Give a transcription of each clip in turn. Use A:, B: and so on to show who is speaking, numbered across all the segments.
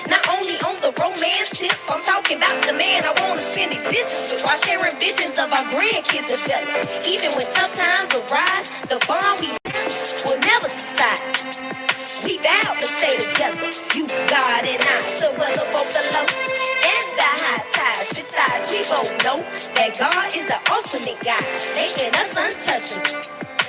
A: Not only on the romance tip, I'm talking about the man I wanna spend existence with, while sharing visions of our grandkids develop. Even when tough times arise, the bond we have will never subside. We vow to stay together, you, God, and I. So whether both the low and the high tides. Besides, we both know that God is the ultimate guy, making us untouchable.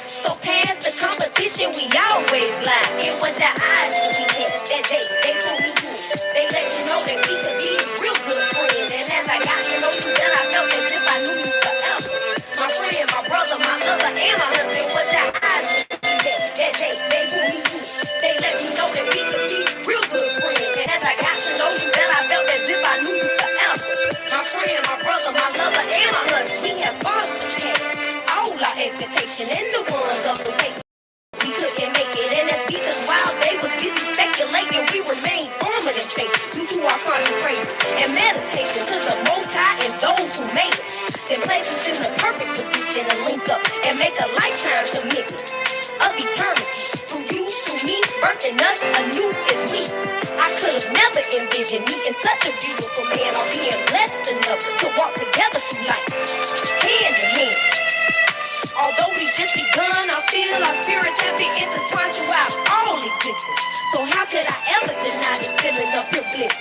A: So past the competition, we always lie. It was your eyes when we hit that day. They pulled me in. They let me know that we could be real good friends. And as I got to know you, then I felt as if I knew you forever. My friend, my brother, my lover, and my husband. Was your eyes when we hit that day. They pulled me in. They let me know that we could be real good friends. And as I got to know you, then I felt as if I knew you forever. My friend, my brother, my lover, and my husband. We have far surpassed all our expectations and the ones of the hate. We couldn't make it, and that's because while they was busy speculating, we remained armored in faith due to our constant praise and meditation to the Most High and those who made us. Then place us in the perfect position to link up and make a lifetime commitment of eternity through you, through me, birthing us anew as we. I could have never envisioned meeting such a beautiful man or being blessed enough to walk together through life, hand in hand. Although we just begun, I feel our spirits have been intertwined throughout all existence. So how could I ever deny this feeling of pure bliss?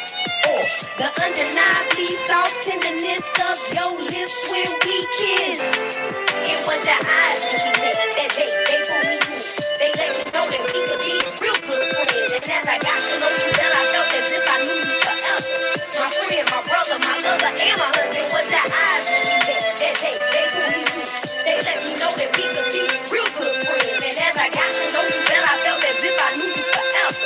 A: Or the undeniably soft tenderness of your lips when we kiss? It was your eyes when we met that day. They pulled me in. They let me know that we could be real good friends. And as I got to know you, then I felt as if I knew you forever. My friend, my brother, my lover, and my husband. Was your eyes when we met that day. They pulled me in. They let me know that we could be real good friends. And as I got to know you, then I felt as if I knew you forever.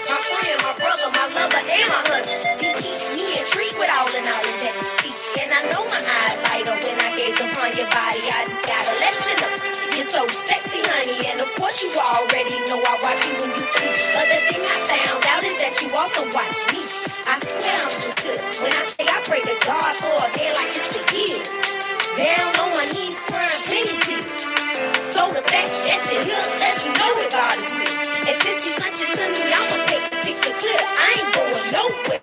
A: My friend, my brother, my lover, and my husband. You keep me intrigued with all the knowledge that you speak. And I know my eyes light up when I gaze upon your body. I just gotta let you know you're so sexy, honey. And of course you already know I watch you when you sleep. But the thing I found out is that you also watch me. I swear I'm so good when I say I pray to God for a man like this for years. Down on my knees, crying plenty tears. So the fact that you're here lets me know that God is real. And since you sent it to me, I'ma paint the picture clear. I ain't going nowhere.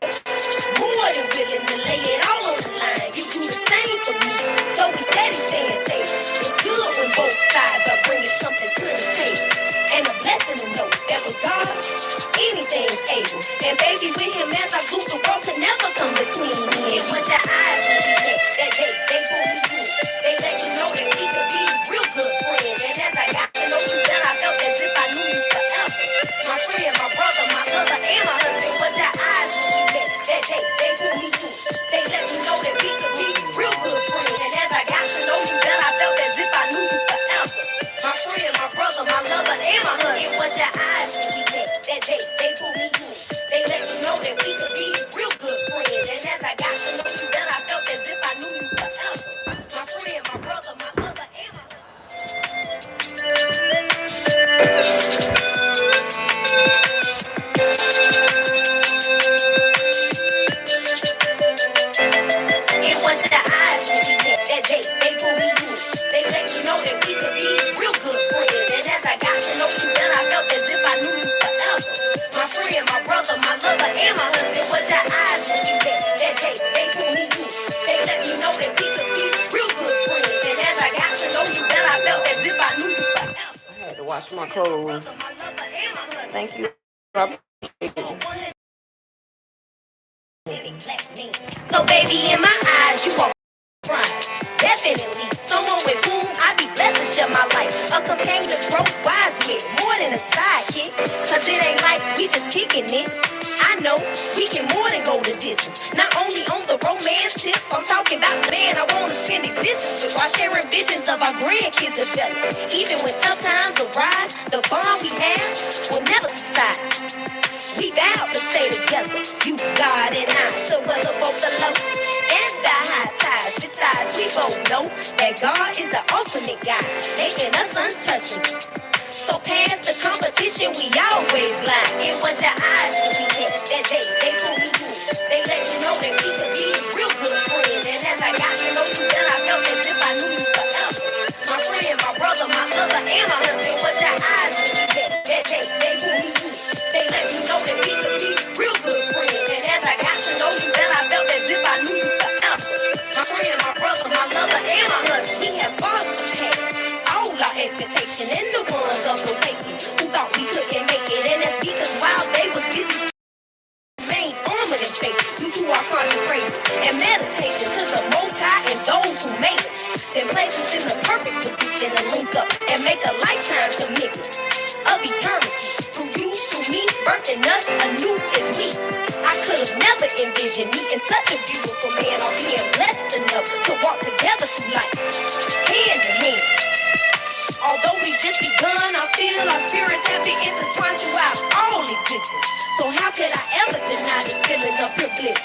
A: More than willing to lay it all on the line. You do the same for me. So we steady saying stay. It's good when both sides are bringing something to the table. And a blessing to know that with God, anything's able. And baby, with him as I glue, the world could never come between me. And once your eyes when we met that day, they pulled me in. They let me know that we could be real good friends. And as I got to know you, then I felt as if I knew you forever. My friend, my brother, my lover, and my husband. Was your eyes when we met that day, they pulled me in. They let me know that we could be real good friends. And as I got to know you, then I felt as if I knew you forever. My friend, my brother, my lover, and my husband. It was your eyes when we met that day, they pulled me in. They let me know that we could be real good friends. And as I got to know you, then I felt as if I knew you forever. My friend, my brother, my lover, and my It was your eyes when we met that day, they pulled me in. They let me know that we could be real good friends. And as I got to know you, then I felt as if I knew you forever. My friend, my brother, my lover, and my husband. Was your eyes when we met that day, they pulled me in. They let me know that we could be real good friends. And as I got to know you, then I felt as if I knew you forever. I had to wash my clothes. Thank you. So baby, in my eyes, you are prime. Definitely someone with whom I be blessed to share my life. A companion to grow wise with, more than a sidekick. Cause it ain't like we just kicking it. I know we can more than go the distance. Not only on the romance tip, I'm talking about the man I wanna spend existence with, while sharing visions of our grandkids develop. Even when tough times arise, the bond we have will never subside. We vow to stay together, you, God, and I. So whether both the low and the high tides. Besides, we both know that God is the ultimate guy, making us untouchable. So past the competition, we always lie. It was your eyes when we met that day, they pulled me in. They let me know that we could be real good friends. And as I got to know you, then I felt as if I knew you forever. My friend, my brother, my lover, and my husband. Was your eyes when we met that day, they pulled me in. They let me know that we could be real good friends. And as I never envisioned meeting such a beautiful man or being blessed enough to walk together through life, hand in hand. Although we just begun, I feel our spirits have been intertwined throughout all existence. So how could I ever deny this feeling of pure bliss?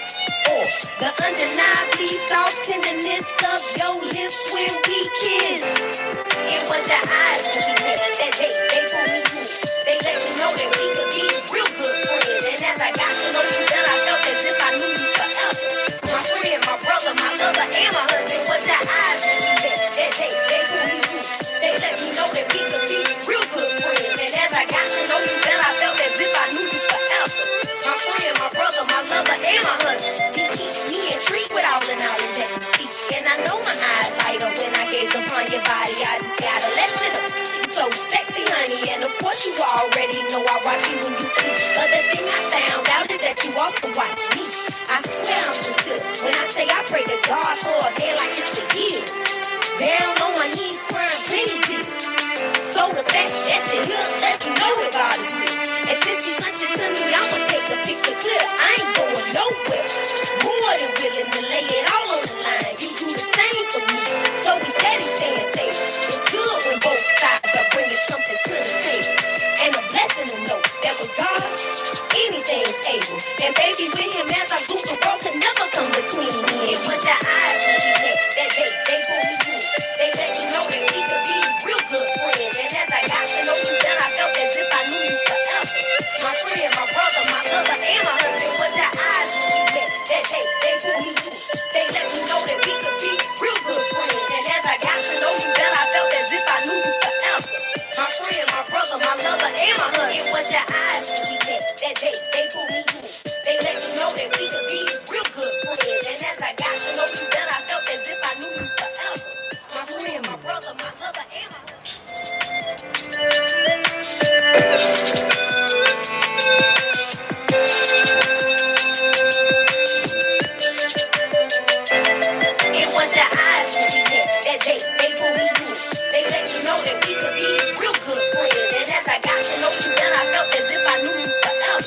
A: Or the undeniably soft tenderness of your lips when we kiss. It was your eyes when we met that day, they pulled me in. They let me know that we could be real good friends. And as I got to know you, then I felt as if I knew you forever. My friend, my brother, my lover, and my husband. Was your eyes when we met that day, they pulled me in. They let me know that we could be real good friends. And as I got to know you, then I felt as if I knew you forever. My friend, my brother, my lover, and my husband. You keep me intrigued with all the knowledge that you speak. And I know my eyes light up when I gaze upon your body. I just gotta let you know you're so sexy, honey. And of course you already know I watch you when you sleep. But the thing I found out is that you also watch me. I swear I'm sincere when I say I pray to God for a man like this for years. Down on my knees crying plenty tears. So the fact that you're here lets me know that God is real. And since you sent it to me, I'ma take the picture clear. I ain't going nowhere. More than willing to lay it all on the line. You do the same for me. So we steady staying stable. It's good when both sides are bringing something to the table. And a blessing to know that with God, anything's able. And baby, with him as I grew, the road could never come between me. It was your eyes when we met that day, they pulled me in. They let me know that we could be real good friends. And as I got to know you, then I felt as if I knew you forever. My friend, my brother, my lover, and my husband. Was your eyes when we met that day, they pulled me in. They let me know that we could be real good friends. And as I got to know you, then I felt as if I knew you forever. My friend, my brother, my lover, and my husband. It was your eyes when we met that day, they pulled me in. They let me know that we could be real good friends. And as I got to know you, then I felt as if I knew you forever. My friend, my brother, my lover, and my husband. It was your eyes when we met that day, they pulled me in. They let me know that we could be real good friends. And as I got to know you, then I felt as if I knew you forever.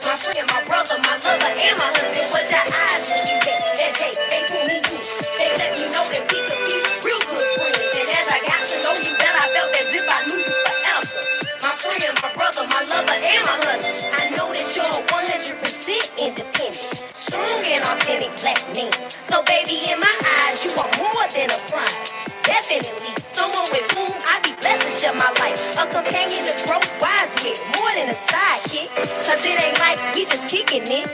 A: My friend, my brother, my lover, and my husband. Was your eyes when we met that day, they pulled me in. They let me know that we could be real good friends. And as I got to know you, then I felt as if I knew you forever. My friend, my brother, my lover, and my husband. I know that you're 100% independent, strong and authentic black man. So baby, in my eyes, you are more than a prize. Definitely someone with whom I be blessed to share my life. A companion to grow wise with, more than a sidekick. Cause it ain't like we just kicking it.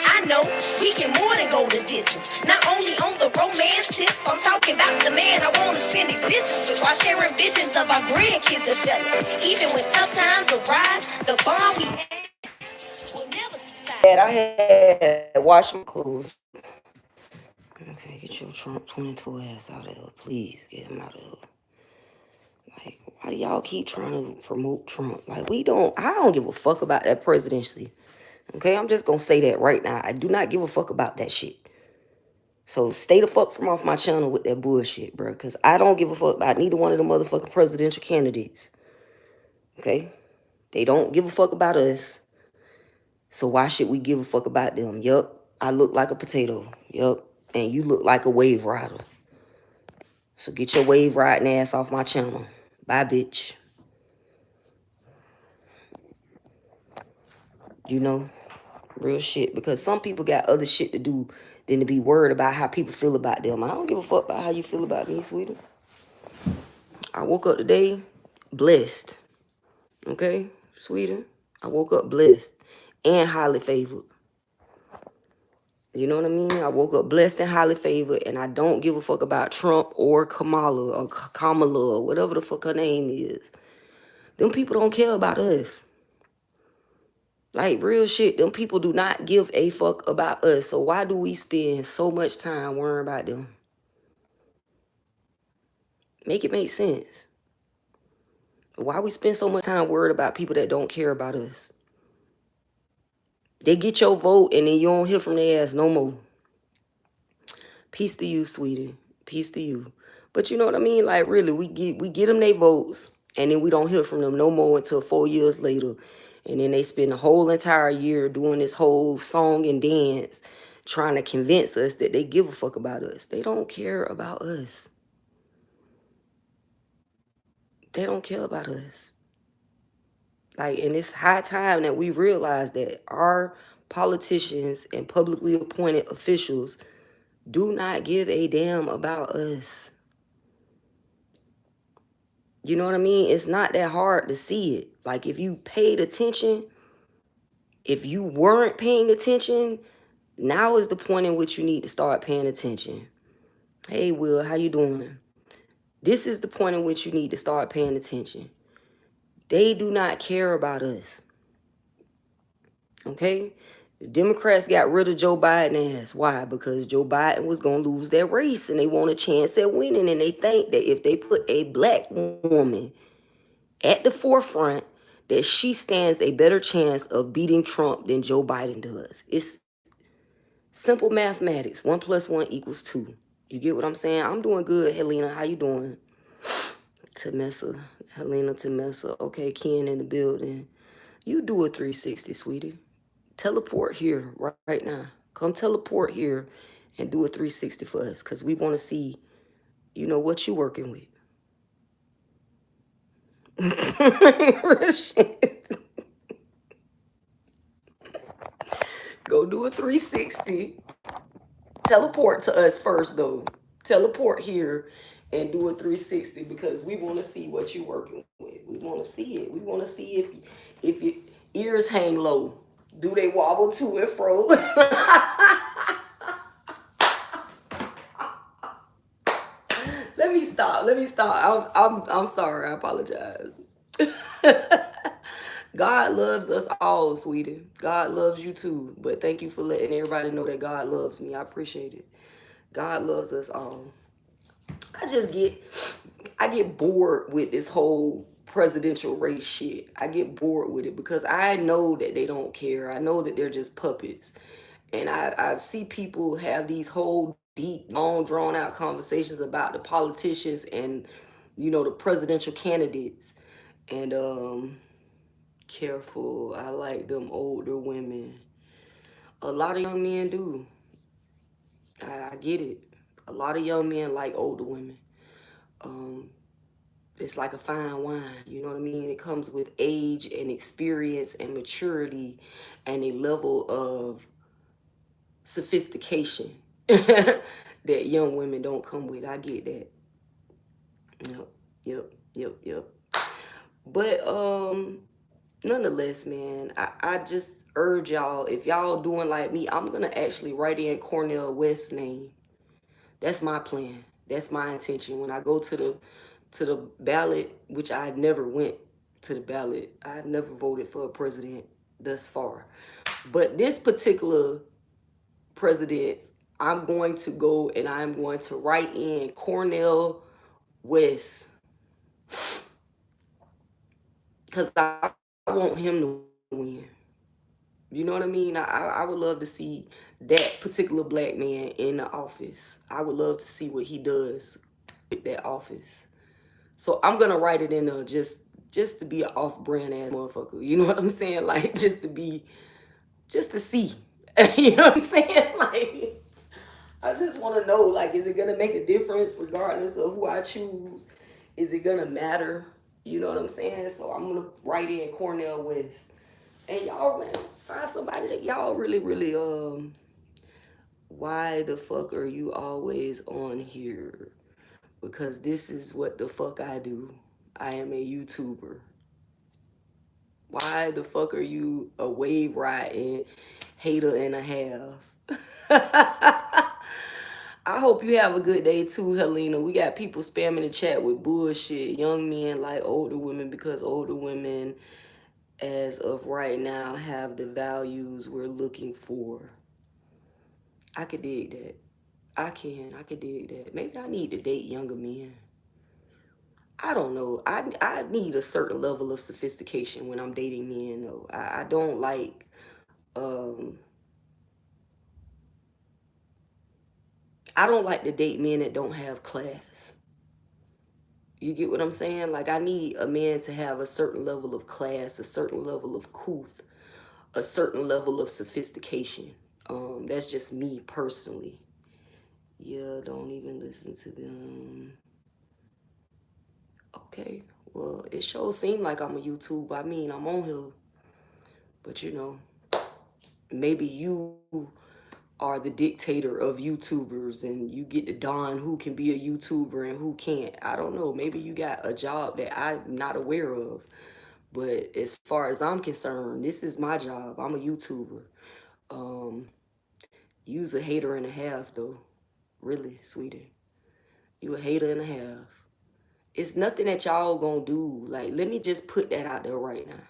A: I know we can more than go the distance. Not only on the romance tip, I'm talking about the man I wanna spend existence with, while sharing visions of our grandkids develop. Even when tough times arise, the bond we have will never subside. I had washed my clothes. Okay, get your Trump 22 ass out of here. Please get him out of here. Like, why do y'all keep trying to promote Trump? Like, I don't give a fuck about that presidency. Okay, I'm just gonna say that right now. I do not give a fuck about that shit. So stay the fuck from off my channel with that bullshit, bro. Because I don't give a fuck about neither one of the motherfucking presidential candidates. Okay? They don't give a fuck about us. So why should we give a fuck about them? Yup, I look like a potato. Yup, and you look like a wave rider. So get your wave riding ass off my channel. Bye, bitch. You know? Real shit. Because some people got other shit to do than to be worried about how people feel about them. I don't give a fuck about how you feel about me, sweetie. I woke up today blessed. Okay, sweetie? I woke up blessed and highly favored. You know what I mean? I woke up blessed and highly favored, and I don't give a fuck about Trump or Kamala or whatever the fuck her name is. Them people don't care about us. Like, real shit, them people do not give a fuck about us. So why do we spend so much time worrying about them? Make it make sense. Why we spend so much time worried about people that don't care about us? They get your vote and then you don't hear from their ass no more. Peace to you, sweetie. Peace to you. But you know what I mean? Like, really, we get them their votes and then we don't hear from them no more until 4 years later.
B: And then they spend the whole entire year doing this whole song and dance trying to convince us that they give a fuck about us. They don't care about us. They don't care about us. Like, and it's high time that we realize that our politicians and publicly appointed officials do not give a damn about us. You know what I mean? It's not that hard to see it. Like, if you paid attention, if you weren't paying attention, now is the point in which you need to start paying attention. Hey, Will, how you doing? This is the point in which you need to start paying attention. They do not care about us. Okay? The Democrats got rid of Joe Biden ass. Why? Because Joe Biden was going to lose that race and they want a chance at winning. And they think that if they put a black woman at the forefront, that she stands a better chance of beating Trump than Joe Biden does. It's simple mathematics. 1 + 1 = 2. You get what I'm saying? I'm doing good, Helena. How you doing? Temessa. Helena Temessa. Okay, Ken in the building. You do a 360, sweetie. Teleport here right now. Come teleport here and do a 360 for us because we want to see, what you working with. Go do a 360. Teleport to us first, though. Teleport here and do a 360 because we want to see what you working with. We want to see it. We want to see if your ears hang low. Do they wobble to and fro? Let me stop. I'm sorry. I apologize. God loves us all, sweetie. God loves you too. But thank you for letting everybody know that God loves me. I appreciate it. God loves us all. I get bored with this whole presidential race shit. I get bored with it because I know that they don't care. I know that they're just puppets. And I see people have these whole deep, long, drawn out conversations about the politicians and, the presidential candidates. And careful, I like them older women. A lot of young men do. I get it. A lot of young men like older women. It's like a fine wine, you know what I mean? It comes with age and experience and maturity and a level of sophistication that young women don't come with. I get that. Yep. But nonetheless, man, I just urge y'all, if y'all doing like me, I'm gonna actually write in Cornel West's name. That's my plan. That's my intention. When I go to the ballot, which I never went to the ballot. I never voted for a president thus far. But this particular president, I'm going to go and I'm going to write in Cornel West because I want him to win. You know what I mean? I would love to see that particular black man in the office. I would love to see what he does with that office. So I'm gonna write it in there just to be an off-brand ass motherfucker. You know what I'm saying? Like just to see. You know what I'm saying? Like I just want to know, like, is it gonna make a difference regardless of who I choose? Is it gonna matter? You know what I'm saying? So I'm gonna write in Cornel West. And y'all, man, find somebody that y'all really, why the fuck are you always on here? Because this is what the fuck I do. I am a YouTuber. Why the fuck are you a wave riding hater and a half? I hope you have a good day too, Helena. We got people spamming the chat with bullshit. Young men like older women because older women, as of right now, have the values we're looking for. I could dig that. I could dig that. Maybe I need to date younger men. I don't know. I need a certain level of sophistication when I'm dating men though. I don't like um I don't like to date men that don't have class. You get what I'm saying? Like, I need a man to have a certain level of class, a certain level of couth, a certain level of sophistication. That's just me personally. Yeah, don't even listen to them. Okay, well, it sure seems like I'm a YouTube. I mean, I'm on here, but you know, maybe you are the dictator of YouTubers and you get to don who can be a YouTuber and who can't. I don't know. Maybe you got a job that I'm not aware of. But as far as I'm concerned, this is my job. I'm a YouTuber. Um, you's a hater and a half, though. Really, sweetie. You a hater and a half. It's nothing that y'all gonna do. Like, let me just put that out there right now.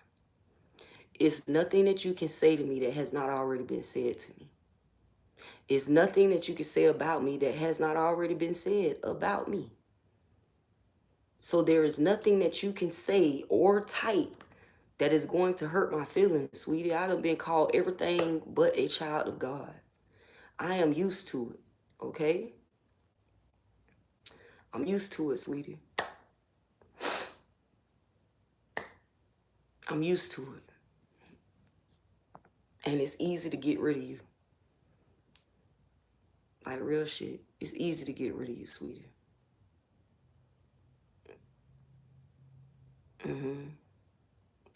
B: It's nothing that you can say to me that has not already been said to me. It's nothing that you can say about me that has not already been said about me. So there is nothing that you can say or type that is going to hurt my feelings, sweetie. I done been called everything but a child of God. I am used to it, okay? I'm used to it, sweetie. I'm used to it. And it's easy to get rid of you. Like, real shit. It's easy to get rid of you, sweetie.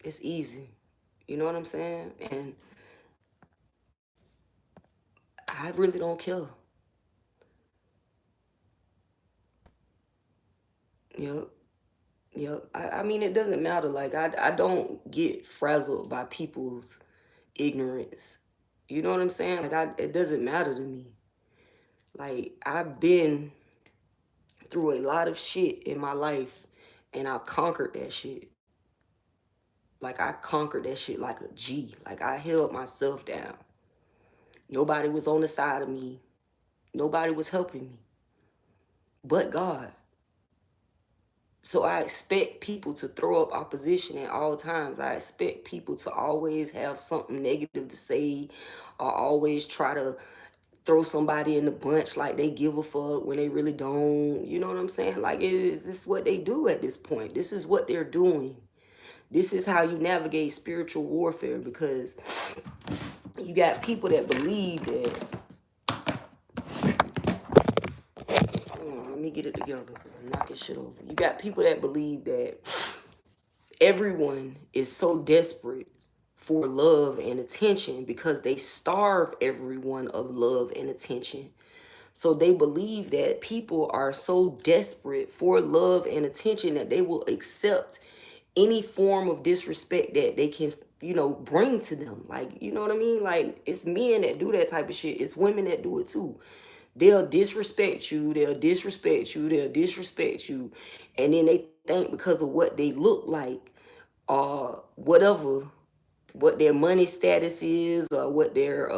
B: It's easy. You know what I'm saying? And I really don't care. Yep. Yep. I mean, it doesn't matter. Like, I don't get frazzled by people's ignorance. You know what I'm saying? Like, it doesn't matter to me. Like, I've been through a lot of shit in my life and I conquered that shit. Like, I conquered that shit like a G. Like, I held myself down. Nobody was on the side of me. Nobody was helping me. But God. So I expect people to throw up opposition at all times. I expect people to always have something negative to say or always try to throw somebody in the bunch like they give a fuck when they really don't. You know what I'm saying? Like, is this what they do at this point? This is what they're doing. This is how you navigate spiritual warfare, because you got people that believe that. Hold on, let me get it together because I'm knocking shit over. You got people that believe that everyone is so desperate for love and attention because they starve everyone of love and attention. So they believe that people are so desperate for love and attention that they will accept any form of disrespect that they can, bring to them. Like, you know what I mean? Like, it's men that do that type of shit. It's women that do it too. They'll disrespect you. They'll disrespect you. They'll disrespect you. And then they think because of what they look like or whatever, what their money status is or what their,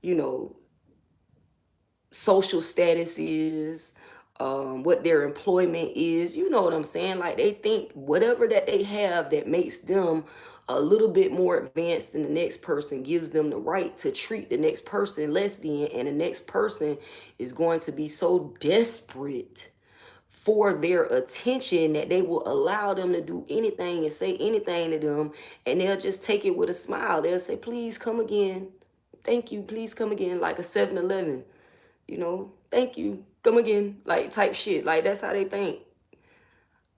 B: you know, social status is, what their employment is. You know what I'm saying? Like, they think whatever that they have that makes them a little bit more advanced than the next person gives them the right to treat the next person less than, and the next person is going to be so desperate for their attention that they will allow them to do anything and say anything to them, and they'll just take it with a smile. They'll say, please come again. Thank you. Please come again. Like a 7-Eleven. Thank you, come again, like, type shit. Like, that's how they think.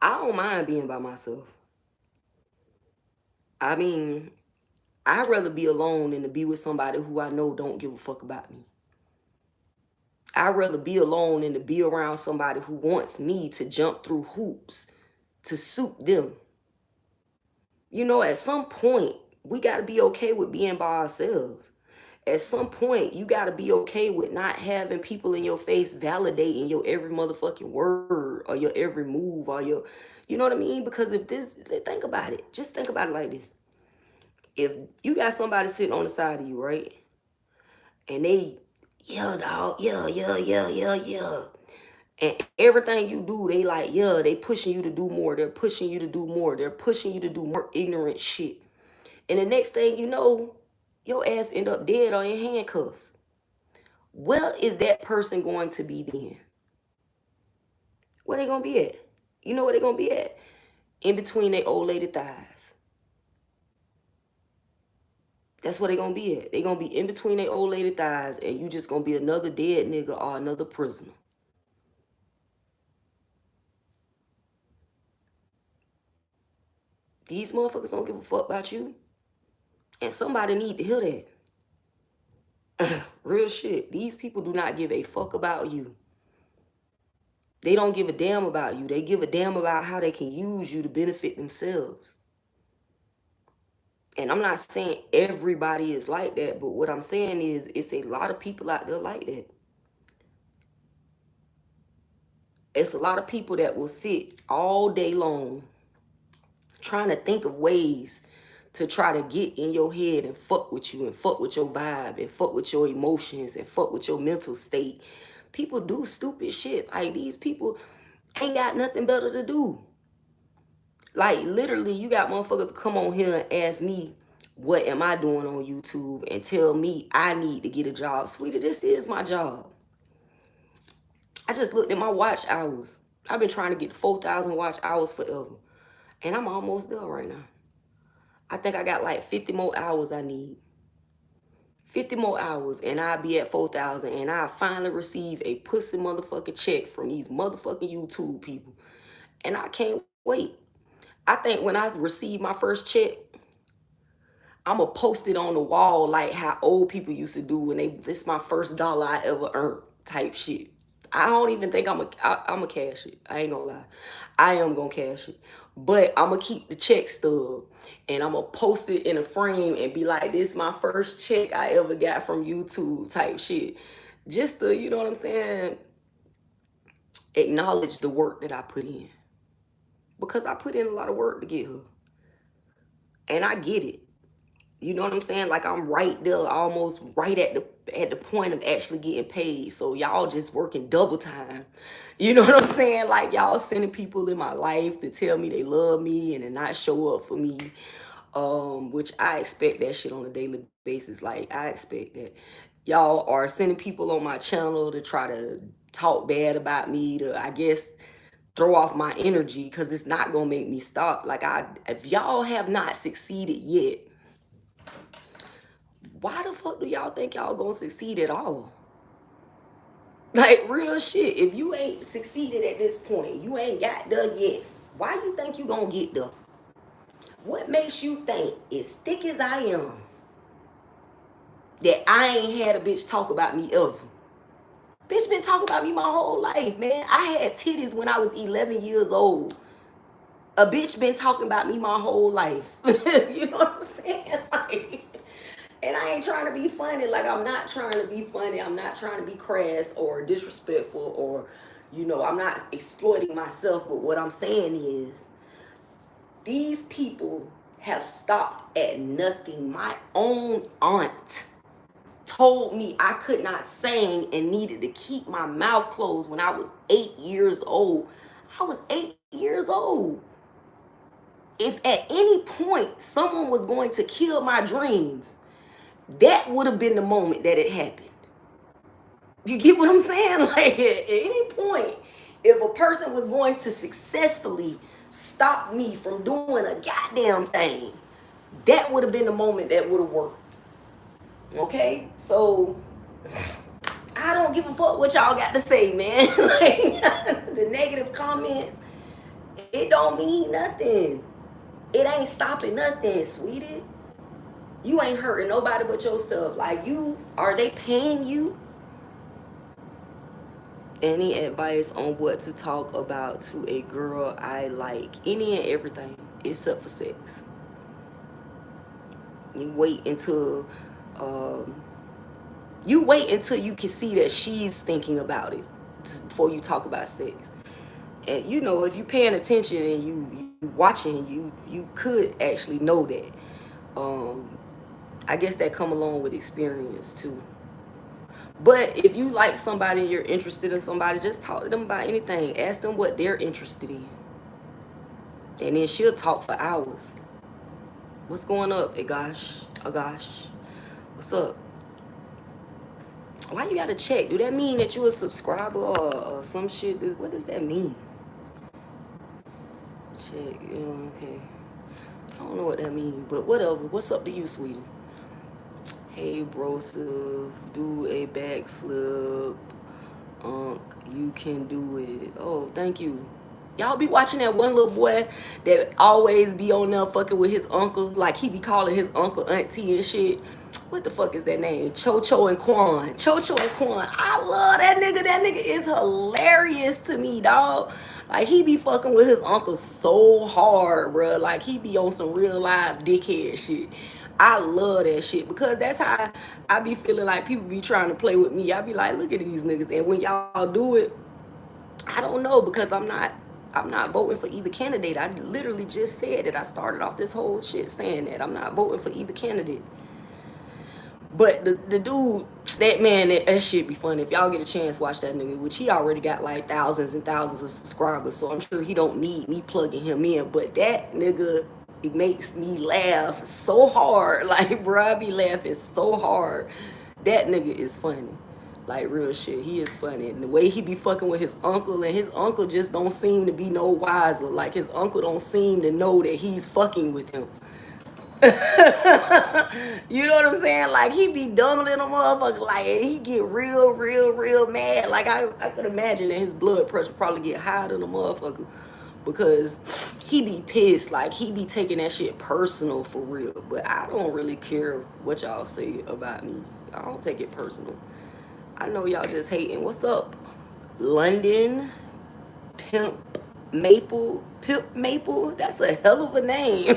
B: I don't mind being by myself. I mean, I'd rather be alone than to be with somebody who I know don't give a fuck about me. I'd rather be alone than to be around somebody who wants me to jump through hoops to suit them. At some point, we got to be okay with being by ourselves. At some point, you got to be okay with not having people in your face validating your every motherfucking word or your every move or your, you know what I mean? Because think about it. Just think about it like this. If you got somebody sitting on the side of you, right? And they, yeah, dog, yeah, yeah, yeah, yeah, yeah. And everything you do, they like, yeah, they pushing you to do more. They're pushing you to do more. They're pushing you to do more ignorant shit. And the next thing you know, your ass end up dead or in handcuffs. Where is that person going to be then? Where they going to be at? You know where they're going to be at? In between their old lady thighs. That's where they're going to be at. They're going to be in between their old lady thighs, and you just going to be another dead nigga or another prisoner. These motherfuckers don't give a fuck about you. And somebody need to hear that. Real shit. These people do not give a fuck about you. They don't give a damn about you. They give a damn about how they can use you to benefit themselves. And I'm not saying everybody is like that, but what I'm saying is it's a lot of people out there like that. It's a lot of people that will sit all day long trying to think of ways to try to get in your head and fuck with you and fuck with your vibe and fuck with your emotions and fuck with your mental state. People do stupid shit. Like, these people ain't got nothing better to do. Like, literally, you got motherfuckers come on here and ask me, what am I doing on YouTube, and tell me I need to get a job. Sweetie, this is my job. I just looked at my watch hours. I've been trying to get 4,000 watch hours forever. And I'm almost there right now. I think I got like 50 more hours I need. 50 more hours and I'll be at 4,000, and I'll finally receive a pussy motherfucking check from these motherfucking YouTube people. And I can't wait. I think when I receive my first check, I'm going to post it on the wall like how old people used to do when this is my first dollar I ever earned type shit. I don't even think I'm a cash it. I ain't gonna lie. I am gonna cash it. But I'm gonna keep the check stub, and I'm gonna post it in a frame and be like, this is my first check I ever got from YouTube type shit. Just to, you know what I'm saying, acknowledge the work that I put in. Because I put in a lot of work to get her. And I get it. You know what I'm saying? Like, I'm right there, almost right at the point of actually getting paid. So y'all just working double time. You know what I'm saying? Like, y'all sending people in my life to tell me they love me and to not show up for me. Which I expect that shit on a daily basis. Like, I expect that. Y'all are sending people on my channel to try to talk bad about me, to, I guess, throw off my energy, because it's not gonna make me stop. Like, if y'all have not succeeded yet, why the fuck do y'all think y'all gonna succeed at all? Like, real shit. If you ain't succeeded at this point, you ain't got there yet, why you think you gonna get there? What makes you think, as thick as I am, that I ain't had a bitch talk about me ever? Bitch been talking about me my whole life, man. I had titties when I was 11 years old. A bitch been talking about me my whole life. You know what I'm saying? Like, and I ain't trying to be funny. Like, I'm not trying to be funny. I'm not trying to be crass or disrespectful, or, you know, I'm not exploiting myself. But what I'm saying is, these people have stopped at nothing. My own aunt told me I could not sing and needed to keep my mouth closed when I was 8 years old. I was 8 years old. If at any point someone was going to kill my dreams, that would have been the moment that it happened. You get what I'm saying? Like, at any point, if a person was going to successfully stop me from doing a goddamn thing, that would have been the moment that would have worked. Okay? So, I don't give a fuck what y'all got to say, man. Like, the negative comments, it don't mean nothing. It ain't stopping nothing, sweetie. You ain't hurting nobody but yourself. Like, are they paying you? Any advice on what to talk about to a girl I like? Any and everything except for sex. You wait until you can see that she's thinking about it before you talk about sex. And, you know, if you're paying attention and you watching, you could actually know that. I guess that come along with experience too. But if you like somebody and you're interested in somebody, just talk to them about anything. Ask them what they're interested in. And then she'll talk for hours. What's going up, Agash? What's up? Why you gotta check? Do that mean that you a subscriber or some shit? What does that mean? check. Yeah, okay. I don't know what that means, but whatever. What's up to you, sweetie? Hey, brosive, do a backflip. You can do it. Oh, thank you. Y'all be watching that one little boy that always be on there fucking with his uncle. Like, he be calling his uncle auntie and shit. What the fuck is that name? Chocho and Quan. Chocho and Quan. I love that nigga. That nigga is hilarious to me, dog. Like, he be fucking with his uncle so hard, bro. Like, he be on some real live dickhead shit. I love that shit because that's how I be feeling like people be trying to play with me. I be like, look at these niggas. And when y'all do it, I don't know, because I'm not voting for either candidate. I literally just said that. I started off this whole shit saying that I'm not voting for either candidate. But the dude, that man, that shit be funny. If y'all get a chance, watch that nigga, which he already got like thousands and thousands of subscribers, so I'm sure he don't need me plugging him in. But that nigga, it makes me laugh so hard. Like, bro, I be laughing so hard. That nigga is funny. Like, real shit. He is funny. And the way he be fucking with his uncle, and his uncle just don't seem to be no wiser. Like, his uncle don't seem to know that he's fucking with him. You know what I'm saying? Like, he be dumber than a motherfucker. Like, and he get real mad. Like, I could imagine that his blood pressure probably get higher than a motherfucker, because he be pissed. Like, he be taking that shit personal for real. But I don't really care what y'all say about me. I don't take it personal. I know y'all just hating. What's up, London Pimp Maple? Pimp Maple? That's a hell of a name.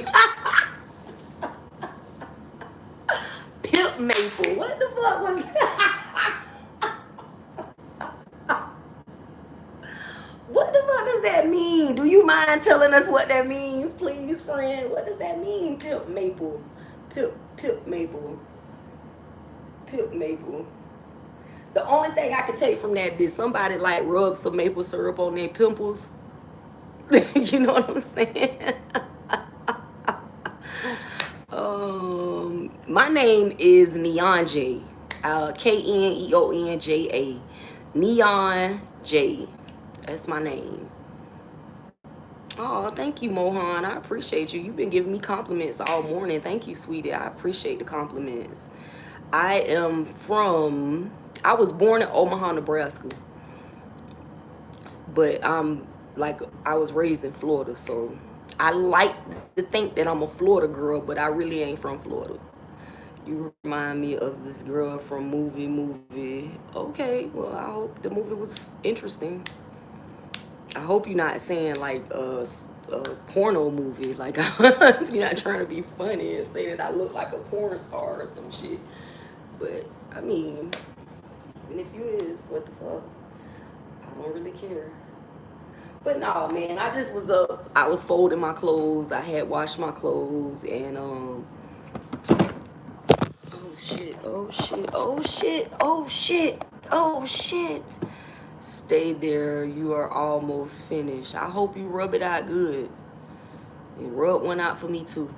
B: Pimp Maple. What the fuck was that? What the fuck does that mean? Do you mind telling us what that means, please, friend? What does that mean, Pimp Maple? Pimp Maple. Pimp Maple. The only thing I could take from that, did somebody like rub some maple syrup on their pimples? You know what I'm saying? My name is Neon J. Keneonja. Neon J. That's my name. Oh, thank you, Mohan. I appreciate you. You've been giving me compliments all morning. Thank you, sweetie. I appreciate the compliments. I was born in Omaha, Nebraska. But I was raised in Florida, so I like to think that I'm a Florida girl, but I really ain't from Florida. You remind me of this girl from movie. Okay, well, I hope the movie was interesting. I hope you're not saying like a porno movie. Like, you're not trying to be funny and say that I look like a porn star or some shit. But I mean, even if you is, what the fuck? I don't really care. But no, man, I just was up. I was folding my clothes. I had washed my clothes, and oh shit. Stay there. You are almost finished. I hope you rub it out good. And rub one out for me too.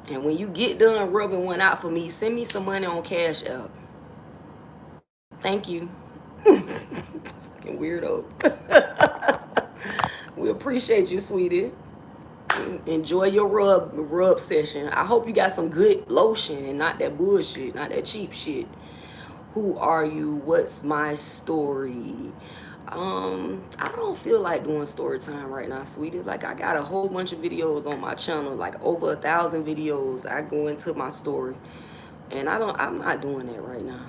B: And when you get done rubbing one out for me, send me some money on Cash App. Thank you. Fucking weirdo. We appreciate you, sweetie. Enjoy your rub session. I hope you got some good lotion and not that bullshit, not that cheap shit. Who are you? What's my story? I don't feel like doing story time right now, sweetie. Like, I got a whole bunch of videos on my channel, like over 1,000 videos. I go into my story, and I'm not doing that right now.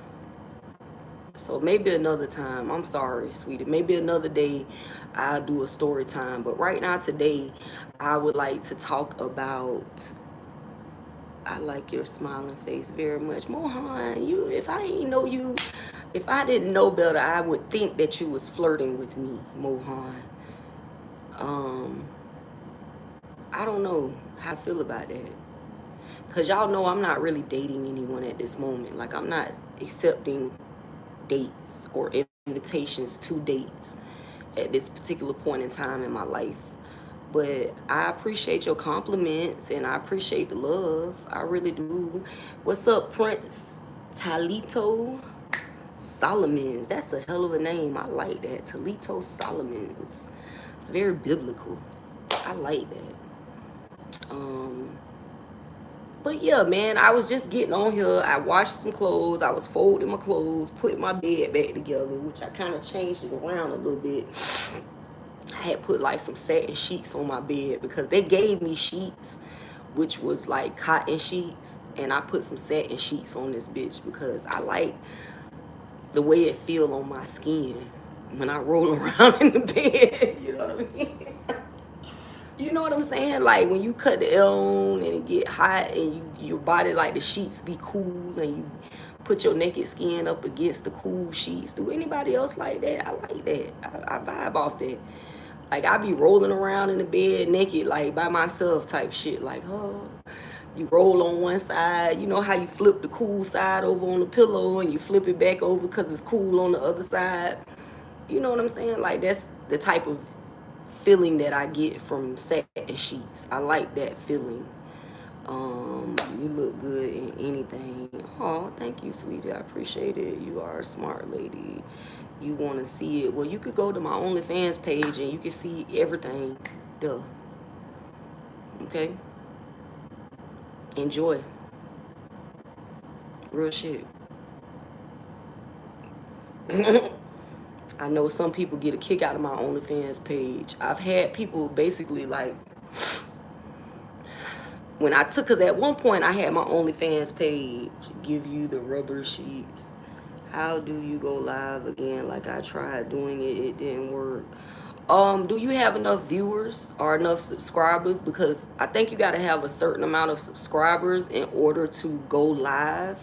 B: So maybe another time. I'm sorry, sweetie. Maybe another day I'll do a story time. But right now, today, I would like to talk about. I like your smiling face very much, Mohan. If I didn't know better, I would think that you was flirting with me, Mohan. I don't know how I feel about that, cause y'all know I'm not really dating anyone at this moment. Like, I'm not accepting dates or invitations to dates at this particular point in time in my life. But I appreciate your compliments, and I appreciate the love. I really do. What's up, Prince Talito Solomons? That's a hell of a name. I like that. Talito Solomons. It's very biblical. I like that. But yeah, man, I was just getting on here. I washed some clothes. I was folding my clothes, putting my bed back together, which I kind of changed it around a little bit. I had put like some satin sheets on my bed because they gave me sheets, which was like cotton sheets. And I put some satin sheets on this bitch because I like the way it feel on my skin when I roll around in the bed. You know what I mean? You know what I'm saying? Like when you cut the air on and it get hot and your body, like the sheets be cool and you put your naked skin up against the cool sheets. Do anybody else like that? I like that. I vibe off that. Like I be rolling around in the bed naked, like by myself type shit. Like, oh, you roll on one side. You know how you flip the cool side over on the pillow and you flip it back over because it's cool on the other side. You know what I'm saying? Like that's the type of feeling that I get from satin sheets. I like that feeling. You look good in anything. Oh, thank you, sweetie. I appreciate it. You are a smart lady. You want to see it? Well, you could go to my OnlyFans page and you can see everything. Duh. Okay? Enjoy. Real shit. I know some people get a kick out of my OnlyFans page. I've had people basically like, when I took, because at one point I had my OnlyFans page, give you the rubber sheets. How do you go live again? Like I tried doing it, it didn't work. Do you have enough viewers or enough subscribers? Because I think you got to have a certain amount of subscribers in order to go live.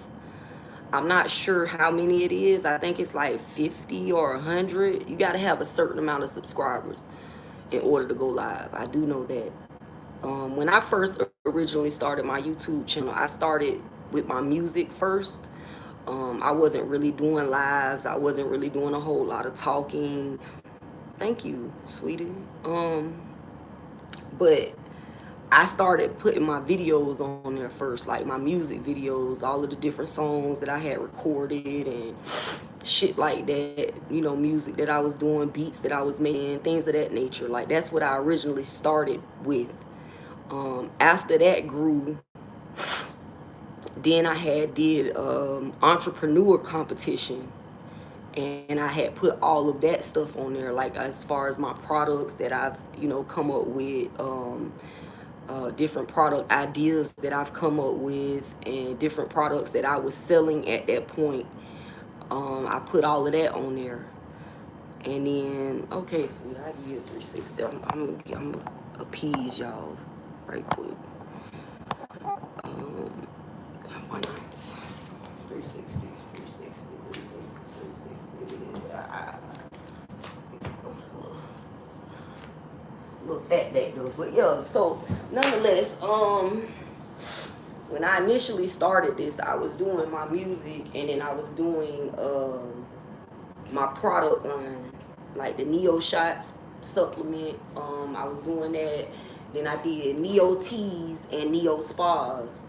B: I'm not sure how many it is. I think it's like 50 or 100. You got to have a certain amount of subscribers in order to go live. I do know that. When I first originally started my YouTube channel, I started with my music first. I wasn't really doing lives. I wasn't really doing a whole lot of talking. Thank you, sweetie. But I started putting my videos on there first, like my music videos, all of the different songs that I had recorded and shit like that, you know, music that I was doing, beats that I was making, things of that nature. Like that's what I originally started with. After that grew, then I had did entrepreneur competition, and I had put all of that stuff on there, like as far as my products that I've, you know, come up with, different product ideas that I've come up with, and different products that I was selling at that point. I put all of that on there. And then, okay, sweet, I give you a 360. I'm appease y'all right quick. 360. It's a little fat back though, but yeah. So nonetheless, when I initially started this, I was doing my music, and then I was doing my product line, like the Neo Shots supplement. I was doing that. Then I did Neo Teas and Neo Spas.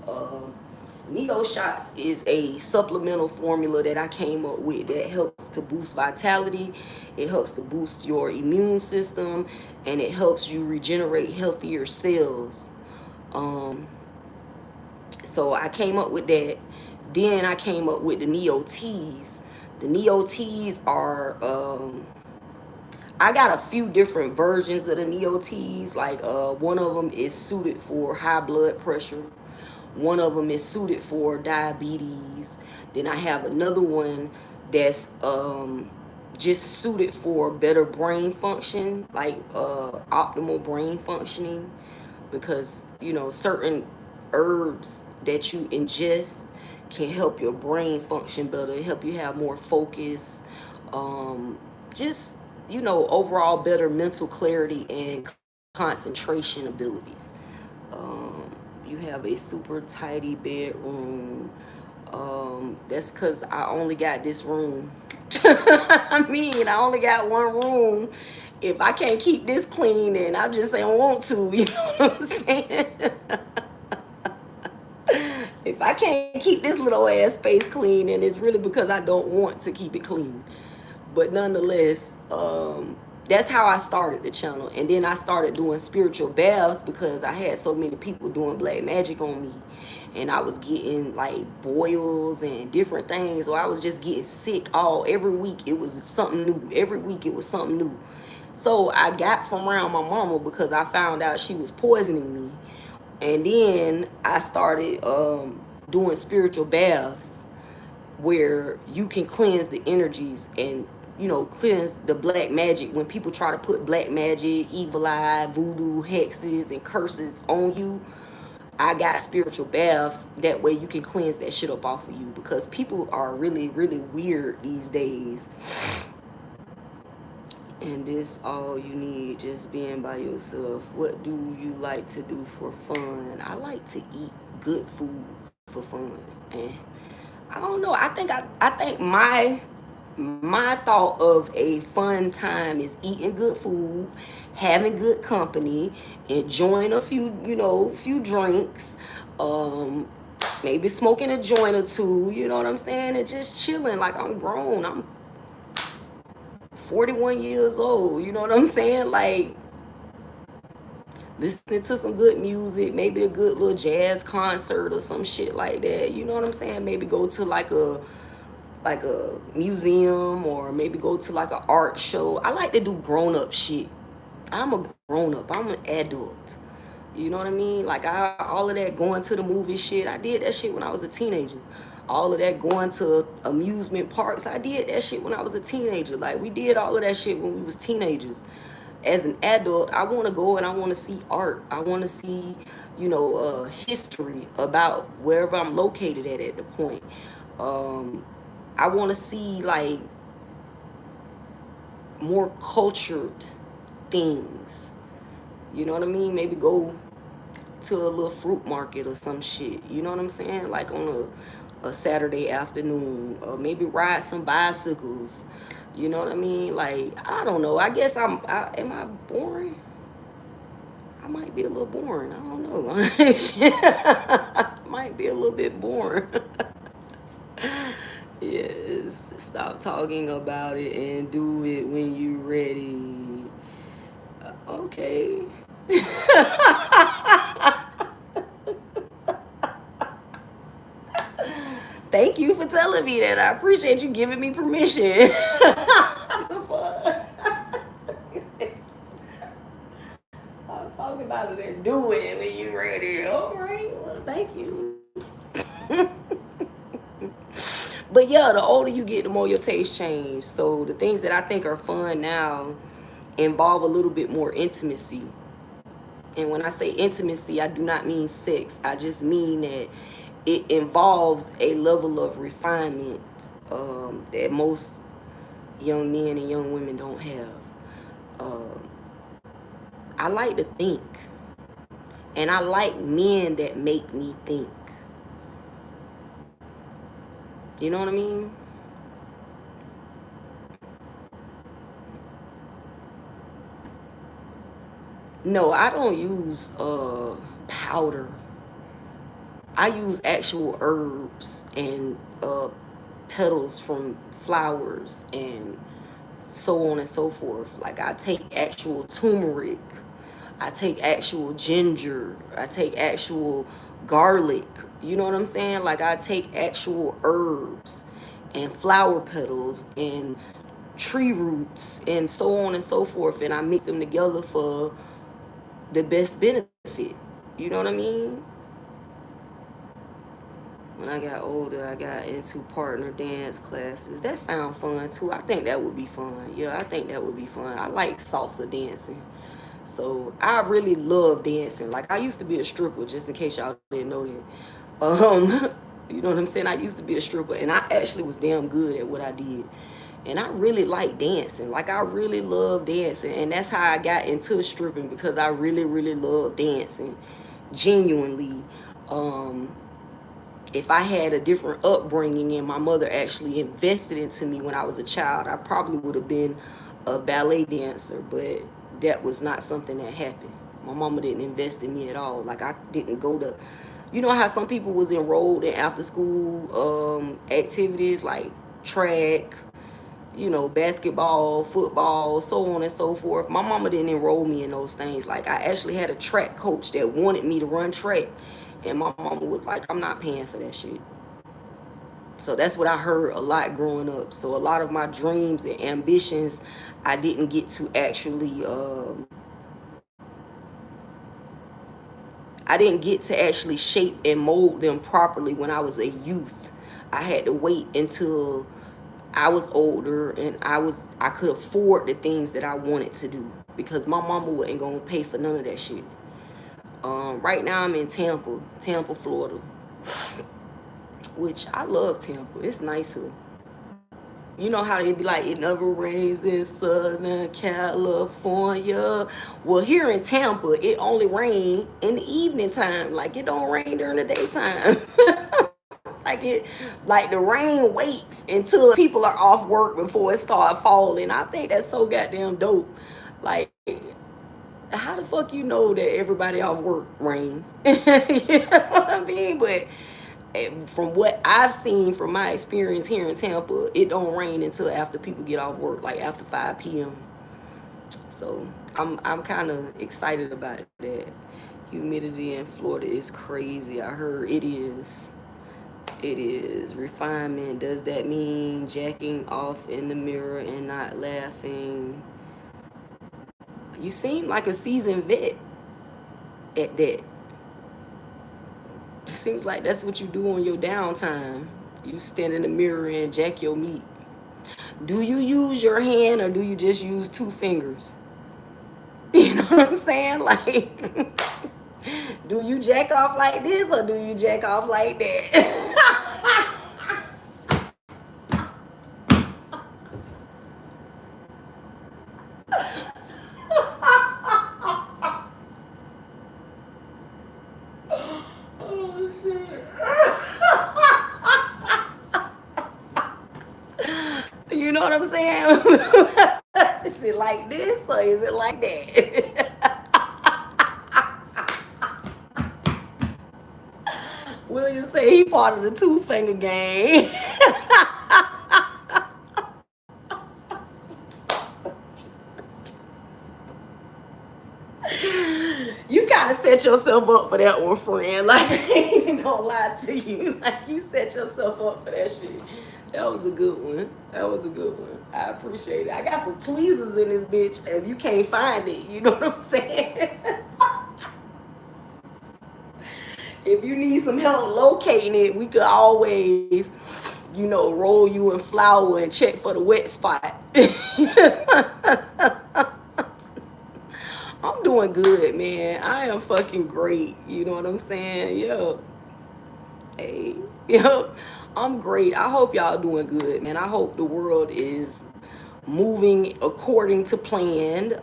B: Neo Shots is a supplemental formula that I came up with that helps to boost vitality. It helps to boost your immune system, and it helps you regenerate healthier cells. So I came up with that. Then I came up with the Neo Teas. The Neo Teas are, I got a few different versions of the Neo Teas. Like one of them is suited for high blood pressure. One of them is suited for diabetes. Then I have another one that's just suited for better brain function, like optimal brain functioning, because, you know, certain herbs that you ingest can help your brain function better, help you have more focus, just, you know, overall better mental clarity and concentration abilities. You have a super tidy bedroom. That's because I only got this room. I mean, I only got one room. If I can't keep this clean, then I just don't want to. You know what I'm saying? If I can't keep this little ass space clean, then it's really because I don't want to keep it clean. But nonetheless, that's how I started the channel. And then I started doing spiritual baths because I had so many people doing black magic on me, and I was getting like boils and different things, or I was just getting sick every week. It was something new. Every week it was something new. So I got from around my mama because I found out she was poisoning me. And then I started doing spiritual baths where you can cleanse the energies and, you know, cleanse the black magic. When people try to put black magic, evil eye, voodoo, hexes, and curses on you, I got spiritual baths. That way you can cleanse that shit up off of you, because people are really, really weird these days. And this all you need, just being by yourself. What do you like to do for fun? I like to eat good food for fun. And I don't know. I think my thought of a fun time is eating good food, having good company, enjoying a few, you know, few drinks, maybe smoking a joint or two, you know what I'm saying, and just chilling. Like, I'm grown. I'm 41 years old, you know what I'm saying? Like, listening to some good music, maybe a good little jazz concert or some shit like that, you know what I'm saying? Maybe go to like a museum, or maybe go to like an art show. I like to do grown-up shit. I'm a grown-up. I'm an adult. You know what I mean? Like, all of that going to the movie shit, I did that shit when I was a teenager. All of that going to amusement parks, I did that shit when I was a teenager. Like, we did all of that shit when we was teenagers. As an adult, I want to go and I want to see art. I want to see, you know, history about wherever I'm located at the point. I want to see like more cultured things. You know what I mean? Maybe go to a little fruit market or some shit. You know what I'm saying? Like on a Saturday afternoon, or maybe ride some bicycles. You know what I mean? Like, I don't know. I guess am I boring? I might be a little boring. I don't know. Might be a little bit boring. Yes, stop talking about it and do it when you ready. Okay. Thank you for telling me that. I appreciate you giving me permission. Stop talking about it and do it when you ready. All right. Well, thank you. But yeah, the older you get, the more your taste change. So the things that I think are fun now involve a little bit more intimacy. And when I say intimacy, I do not mean sex. I just mean that it involves a level of refinement that most young men and young women don't have. I like to think. And I like men that make me think. You know what I mean? No, I don't use powder. I use actual herbs and petals from flowers and so on and so forth. Like, I take actual turmeric, I take actual ginger, I take actual garlic. You know what I'm saying? Like, I take actual herbs and flower petals and tree roots and so on and so forth, and I mix them together for the best benefit. You know what I mean? When I got older, I got into partner dance classes. That sound fun too. I think that would be fun. Yeah, I think that would be fun. I like salsa dancing. So I really love dancing. Like, I used to be a stripper, just in case y'all didn't know that. You know what I'm saying? I used to be a stripper, and I actually was damn good at what I did. And I really like dancing. Like, I really love dancing. And that's how I got into stripping, because I really, really love dancing. Genuinely. If I had a different upbringing and my mother actually invested into me when I was a child, I probably would have been a ballet dancer, but that was not something that happened. My mama didn't invest in me at all. Like, I didn't go to, you know how some people was enrolled in after school activities like track, you know, basketball, football, so on and so forth. My mama didn't enroll me in those things. Like, I actually had a track coach that wanted me to run track, and my mama was like, I'm not paying for that shit. So that's what I heard a lot growing up. So a lot of my dreams and ambitions, I didn't get to actually shape and mold them properly when I was a youth. I had to wait until I was older and I could afford the things that I wanted to do, because my mama wasn't gonna pay for none of that shit. Right now I'm in Tampa, Florida, which I love Tampa. It's nice here. You know how they be like, it never rains in Southern California. Well, here in Tampa, it only rains in the evening time. Like, it don't rain during the daytime. Like the rain waits until people are off work before it starts falling. I think that's so goddamn dope. Like, how the fuck you know that everybody off work rain? You know what I mean? But from what I've seen from my experience here in Tampa, it don't rain until after people get off work, like after 5 p.m. So I'm kind of excited about that. Humidity in Florida is crazy. I heard it is. It is. Refinement. Does that mean jacking off in the mirror and not laughing? You seem like a seasoned vet at that. It seems like that's what you do on your downtime. You stand in the mirror and jack your meat. Do you use your hand or do you just use 2 fingers? You know what I'm saying? Like, do you jack off like this or do you jack off like that? Oh, shit. You know what I'm saying? Is it like this or is it like that? William say he part of the 2-finger gang. You kind of set yourself up for that one, friend. Like, I ain't even gonna lie to you. Like, you set yourself up for that shit. That was a good one. That was a good one. I appreciate it. I got some tweezers in this bitch. If you can't find it, you know what I'm saying? If you need some help locating it, we could always, you know, roll you in flour and check for the wet spot. I'm doing good, man. I am fucking great. You know what I'm saying? Yo. Hey. Yo. I'm great. I hope y'all doing good, man. I hope the world is moving according to plan.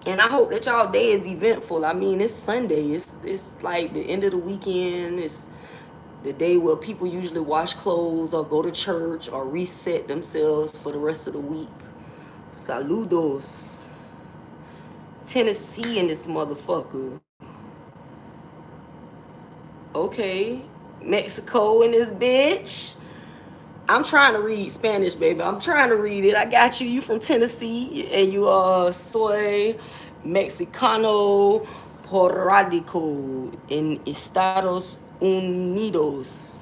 B: And I hope that y'all day is eventful. I mean, it's Sunday. It's like the end of the weekend. It's the day where people usually wash clothes or go to church or reset themselves for the rest of the week. Saludos. Tennessee in this motherfucker. Okay. Mexico in this bitch. I'm trying to read Spanish, baby. I'm trying to read it. I got you. You from Tennessee and you are soy Mexicano por radico in Estados Unidos.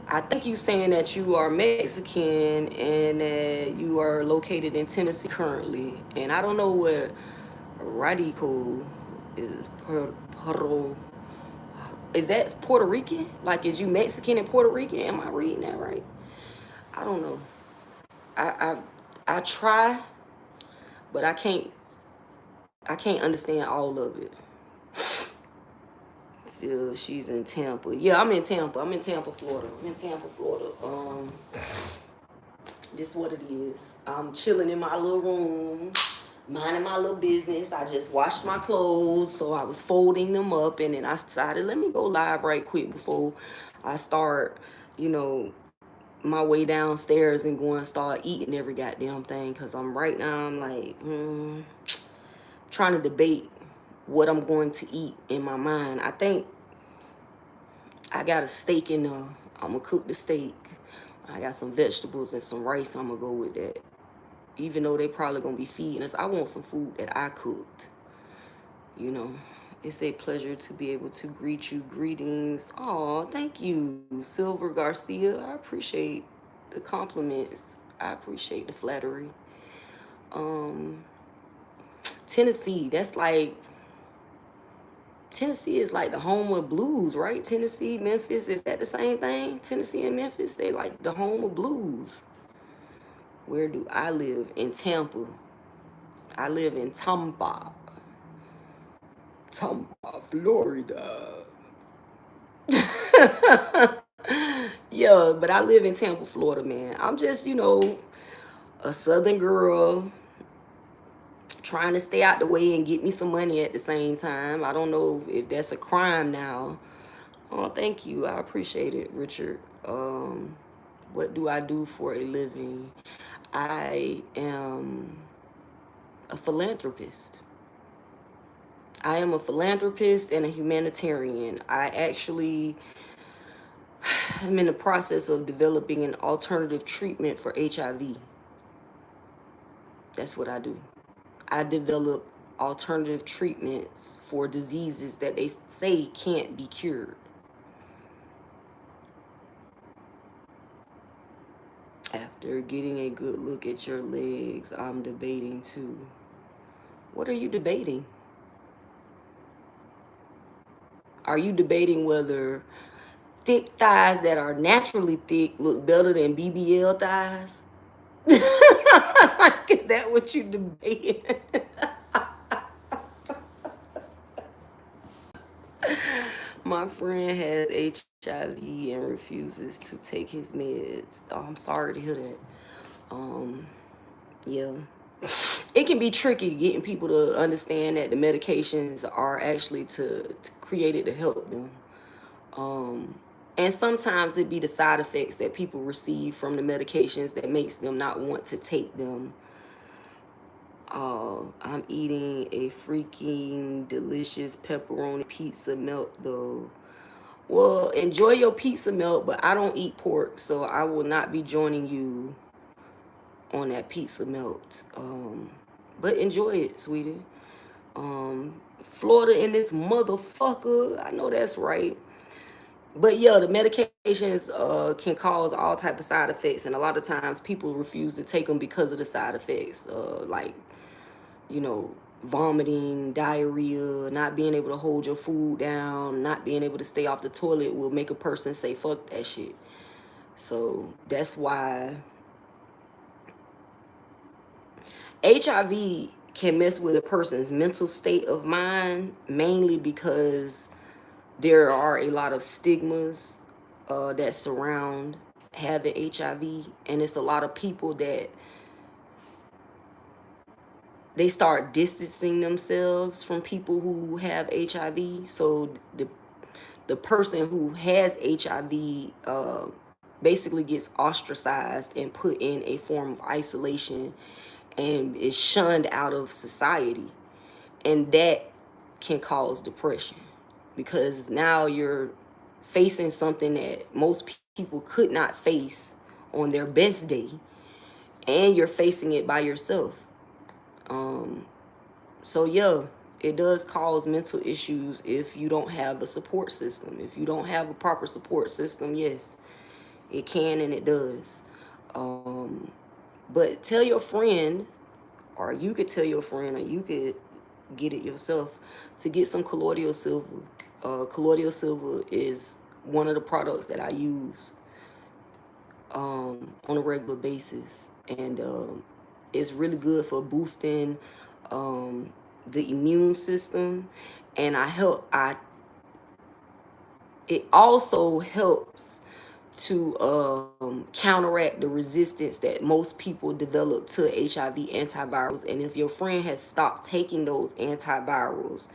B: I think you saying that you are Mexican and that you are located in Tennessee currently. And I don't know what radical is. Is that Puerto Rican? Like, is you Mexican and Puerto Rican? Am I reading that right? I don't know. I try, but I can't understand all of it. Feel she's in Tampa. Yeah, I'm in Tampa. I'm in Tampa, Florida. This is what it is. I'm chilling in my little room, minding my little business. I just washed my clothes, so I was folding them up, and then I decided, let me go live right quick before I start, you know, my way downstairs and go and start eating every goddamn thing. Because I'm like, trying to debate what I'm going to eat in my mind. I think I got a steak in there. I'm going to cook the steak. I got some vegetables and some rice. I'm gonna go with that. Even though they probably gonna be feeding us, I want some food that I cooked. You know, it's a pleasure to be able to greet you. Greetings. Oh, thank you, Silver Garcia. I appreciate the compliments. I appreciate the flattery. Um, Tennessee, Tennessee is like the home of blues, right? Tennessee, Memphis, is that the same thing? Tennessee and Memphis, they like the home of blues. Where do I live? In Tampa. I live in Tampa, Florida. Yeah, but I live in Tampa, Florida, man. I'm just, a southern girl trying to stay out the way and get me some money at the same time. I don't know if that's a crime now. Oh, thank you. I appreciate it, Richard. What do I do for a living? I am a philanthropist. I am a philanthropist and a humanitarian. I actually am in the process of developing an alternative treatment for HIV. That's what I do. I develop alternative treatments for diseases that they say can't be cured. After getting a good look at your legs, I'm debating too. What are you debating? Are you debating whether thick thighs that are naturally thick look better than BBL thighs? Is that what you debating? My friend has HIV and refuses to take his meds. Oh, I'm sorry to hear that. Yeah. It can be tricky getting people to understand that the medications are actually to created to help them. And sometimes it be the side effects that people receive from the medications that makes them not want to take them. I'm eating a freaking delicious pepperoni pizza melt though. Well, enjoy your pizza melt, but I don't eat pork, so I will not be joining you on that pizza melt. But enjoy it, sweetie. Florida in this motherfucker. I know that's right. But yeah, the medications can cause all type of side effects, and a lot of times people refuse to take them because of the side effects, like vomiting, diarrhea, not being able to hold your food down, not being able to stay off the toilet will make a person say fuck that shit. So that's why HIV can mess with a person's mental state of mind, mainly because there are a lot of stigmas that surround having HIV, and it's a lot of people that they start distancing themselves from people who have HIV. So the person who has HIV basically gets ostracized and put in a form of isolation and is shunned out of society, and that can cause depression because now you're facing something that most people could not face on their best day, and you're facing it by yourself. So yeah, it does cause mental issues if you don't have a support system. If you don't have a proper support system, yes, it can and it does. But tell your friend, or you could tell your friend, or you could get it yourself, to get some colloidal silver. Colloidal silver is one of the products that I use on a regular basis, and it's really good for boosting the immune system, and it also helps to counteract the resistance that most people develop to HIV antivirals. And if your friend has stopped taking those antivirals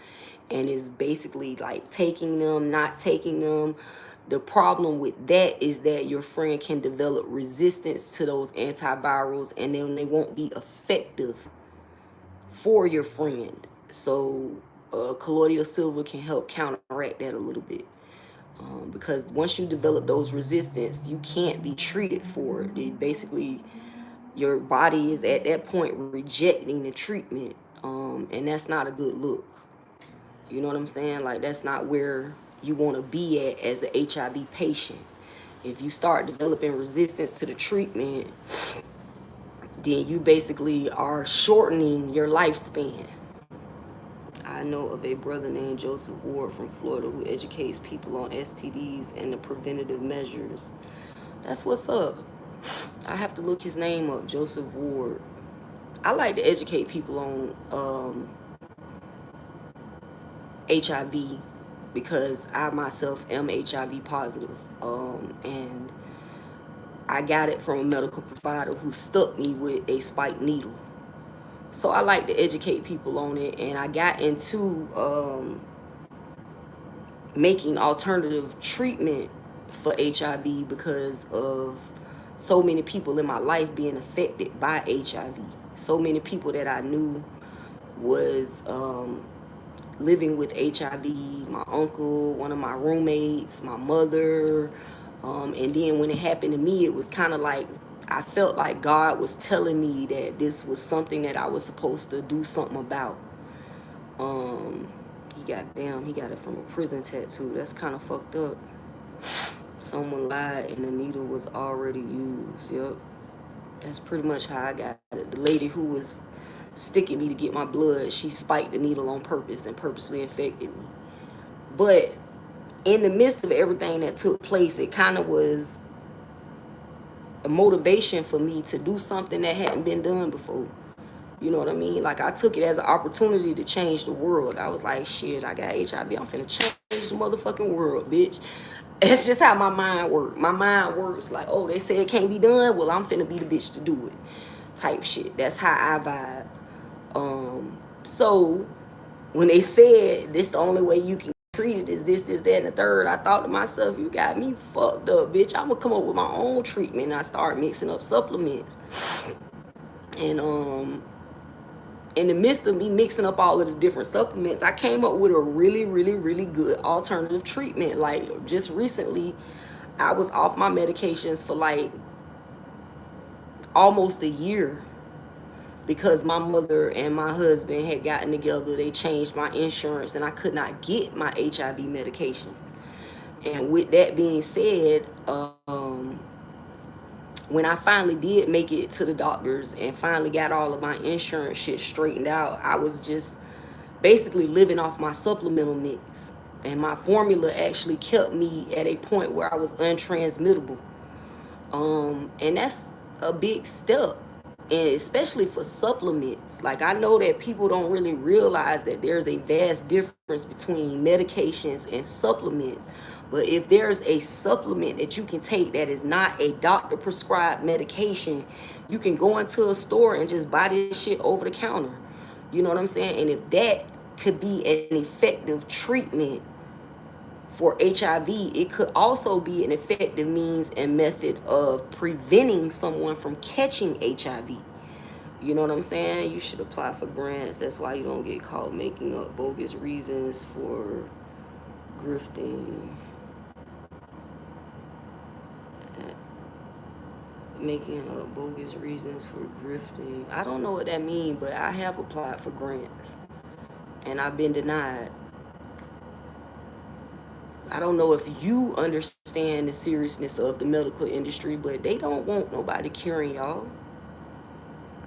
B: and is basically like taking them, not taking them, the problem with that is that your friend can develop resistance to those antivirals, and then they won't be effective for your friend. So colloidal silver can help counteract that a little bit. Because once you develop those resistance, you can't be treated for it. Basically, your body is at that point rejecting the treatment, and that's not a good look. You know what I'm saying? Like, that's not where you want to be at as an HIV patient. If you start developing resistance to the treatment, then you basically are shortening your lifespan. I know of a brother named Joseph Ward from Florida who educates people on STDs and the preventative measures. That's what's up. I have to look his name up, Joseph Ward. I like to educate people on HIV because I myself am HIV positive. And I got it from a medical provider who stuck me with a spiked needle. So I like to educate people on it, and I got into making alternative treatment for HIV because of so many people in my life being affected by HIV. So many people that I knew was living with HIV. My uncle, one of my roommates, my mother. And then when it happened to me, it was kind of like I felt like God was telling me that this was something that I was supposed to do something about. He got it from a prison tattoo. That's kind of fucked up. Someone lied and the needle was already used. Yep. That's pretty much how I got it. The lady who was sticking me to get my blood, she spiked the needle on purpose and purposely infected me. But in the midst of everything that took place, it kind of was a motivation for me to do something that hadn't been done before. You know what I mean? Like, I took it as an opportunity to change the world. I was like, shit, I got HIV. I'm finna change the motherfucking world, bitch. That's just how my mind works. My mind works like, oh, they say it can't be done. Well, I'm finna be the bitch to do it. Type shit. That's how I vibe. So when they said this the only way you can treat it is this, that, and the third, I thought to myself, you got me fucked up, bitch. I'm gonna come up with my own treatment. And I started mixing up supplements. And in the midst of me mixing up all of the different supplements, I came up with a really, really, really good alternative treatment. Like, just recently, I was off my medications for like almost a year because my mother and my husband had gotten together. They changed my insurance and I could not get my HIV medication. And with that being said, when I finally did make it to the doctors and finally got all of my insurance shit straightened out, I was just basically living off my supplemental mix. And my formula actually kept me at a point where I was untransmittable. And that's a big step, and especially for supplements. Like, I know that people don't really realize that there's a vast difference between medications and supplements. But if there's a supplement that you can take that is not a doctor prescribed medication, you can go into a store and just buy this shit over the counter. You know what I'm saying? And if that could be an effective treatment for HIV, it could also be an effective means and method of preventing someone from catching HIV. You know what I'm saying? You should apply for grants. That's why you don't get caught making up bogus reasons for grifting. Making up bogus reasons for grifting. I don't know what that means, but I have applied for grants and I've been denied. I don't know if you understand the seriousness of the medical industry, but they don't want nobody curing y'all.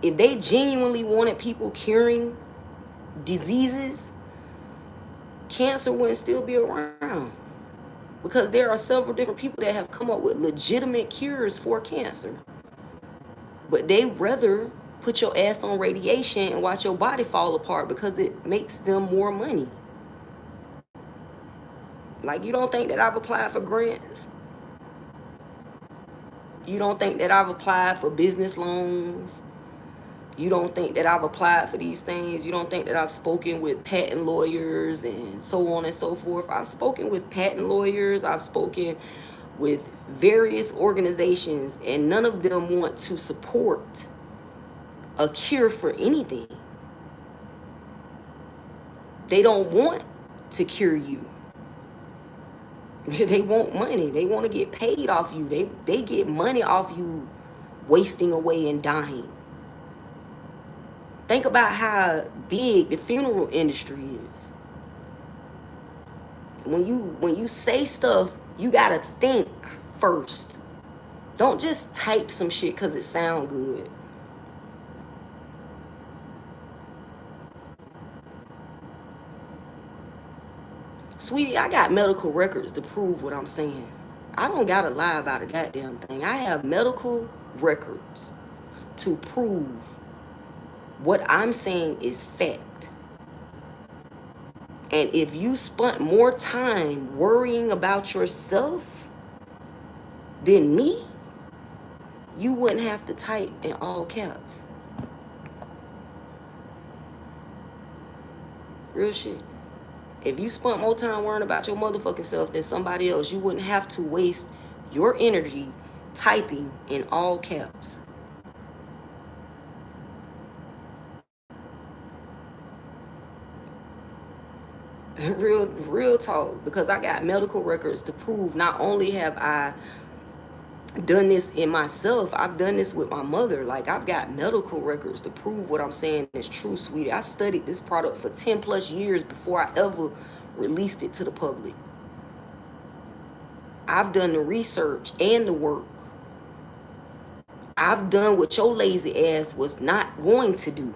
B: If they genuinely wanted people curing diseases, cancer wouldn't still be around. Because there are several different people that have come up with legitimate cures for cancer. But they rather put your ass on radiation and watch your body fall apart because it makes them more money. Like, you don't think that I've applied for grants? You don't think that I've applied for business loans? You don't think that I've applied for these things? You don't think that I've spoken with patent lawyers and so on and so forth? I've spoken with patent lawyers. I've spoken with various organizations, and none of them want to support a cure for anything. They don't want to cure you. They want money. They want to get paid off you. They get money off you wasting away and dying. Think about how big the funeral industry is. When you say stuff, you gotta think first. Don't just type some shit because it sound good. Sweetie, I got medical records to prove what I'm saying. I don't gotta lie about a goddamn thing. I have medical records to prove what I'm saying is fact. And if you spent more time worrying about yourself than me, you wouldn't have to type in all caps. Real shit. If you spent more time worrying about your motherfucking self than somebody else, you wouldn't have to waste your energy typing in all caps. Real talk, because I got medical records to prove not only have I done this in myself, I've done this with my mother. Like, I've got medical records to prove what I'm saying is true, sweetie. I studied this product for 10 plus years before I ever released it to the public. I've done the research and the work. I've done what your lazy ass was not going to do.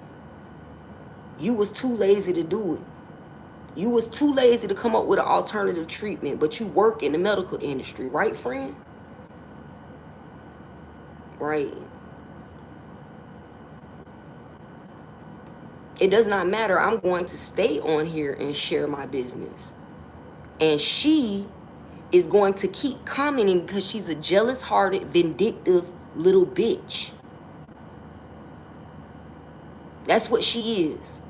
B: You was too lazy to do it. You was too lazy to come up with an alternative treatment, but you work in the medical industry, right, friend? Right. It does not matter. I'm going to stay on here and share my business. And she is going to keep commenting because she's a jealous-hearted, vindictive little bitch. That's what she is.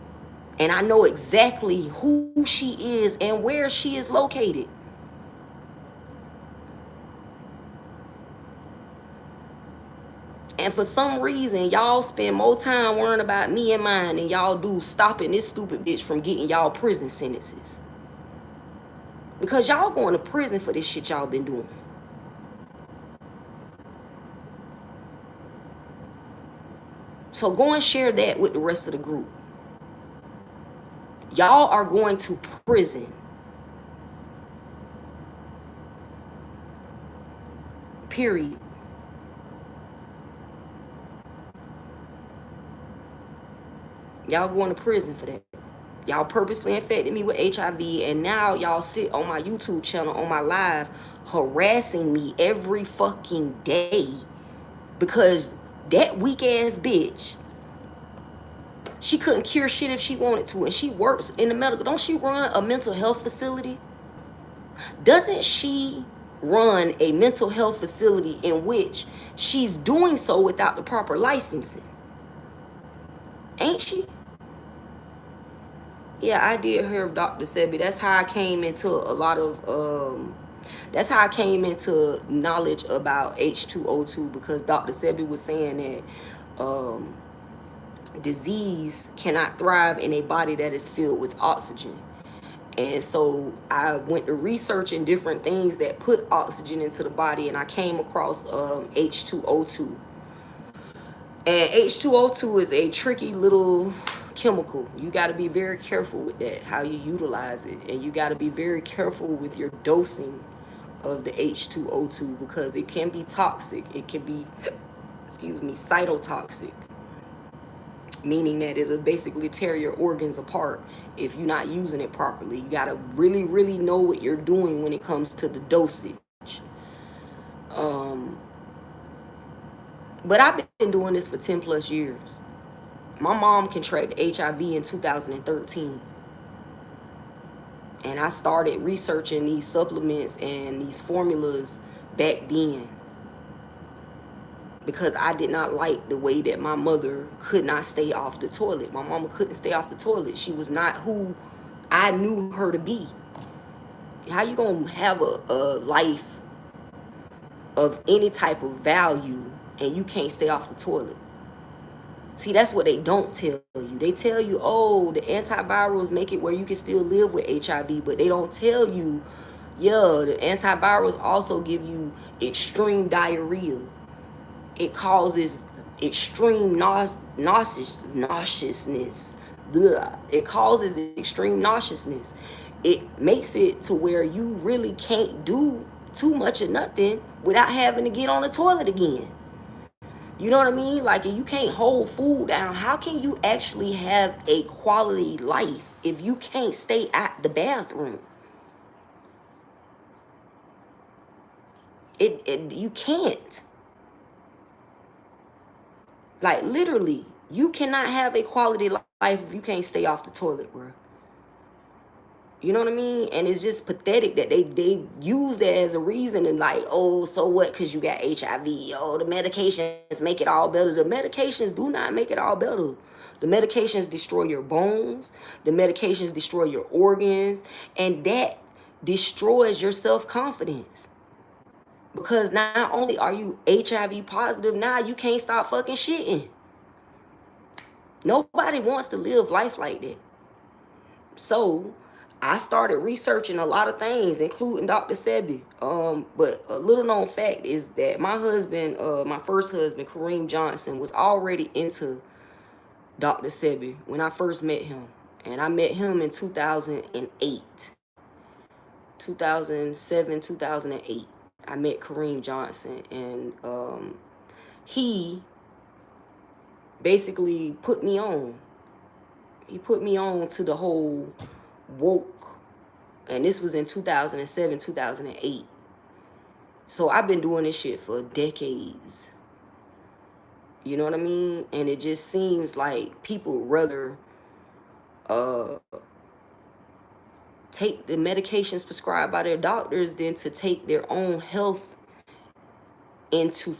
B: And I know exactly who she is and where she is located. And for some reason, y'all spend more time worrying about me and mine than y'all do stopping this stupid bitch from getting y'all prison sentences. Because y'all going to prison for this shit y'all been doing. So go and share that with the rest of the group. Y'all are going to prison. Period. Y'all going to prison for that. Y'all purposely infected me with HIV, and now y'all sit on my YouTube channel, on my live, harassing me every fucking day because that weak ass bitch, she couldn't cure shit if she wanted to, and she works in the medical. Don't she run a mental health facility? Doesn't she run a mental health facility in which she's doing so without the proper licensing? Ain't she? Yeah, I did hear of Dr. Sebi. That's how I came into a lot of, that's how I came into knowledge about H2O2, because Dr. Sebi was saying that disease cannot thrive in a body that is filled with oxygen. And so I went to researching different things that put oxygen into the body, and I came across H2O2. And H2O2 is a tricky little chemical. You got to be very careful with that, how you utilize it. And you got to be very careful with your dosing of the H2O2, because it can be toxic. It can be, excuse me, cytotoxic, meaning that it'll basically tear your organs apart if you're not using it properly. You got to really, really know what you're doing when it comes to the dosage. But I've been doing this for 10 plus years. My mom contracted HIV in 2013. And I started researching these supplements and these formulas back then, because I did not like the way that my mother could not stay off the toilet. My mama couldn't stay off the toilet. She was not who I knew her to be. How you gonna have a life of any type of value and you can't stay off the toilet? See, that's what they don't tell you. They tell you, oh, the antivirals make it where you can still live with HIV, but they don't tell you Yeah, the antivirals also give you extreme diarrhea. It causes extreme nauseousness. Blah. It causes extreme nauseousness. It makes it to where you really can't do too much of nothing without having to get on the toilet again. You know what I mean? Like, if you can't hold food down, how can you actually have a quality life if you can't stay at the bathroom? You can't. Like, literally, you cannot have a quality life if you can't stay off the toilet, bro. You know what I mean? And it's just pathetic that they use that as a reason, and like, oh, so what? Because you got HIV. Oh, the medications make it all better. The medications do not make it all better. The medications destroy your bones. The medications destroy your organs. And that destroys your self-confidence. Because not only are you HIV positive, now you can't stop fucking shitting. Nobody wants to live life like that. So I started researching a lot of things, including Dr. Sebi. But a little known fact is that my husband, my first husband, Kareem Johnson, was already into Dr. Sebi when I first met him. And I met him in 2008. 2007, 2008. I met Kareem Johnson, and he basically put me on. He put me on to the whole woke, and this was in 2007, 2008. So I've been doing this shit for decades. You know what I mean? And it just seems like people rather take the medications prescribed by their doctors than to take their own health into,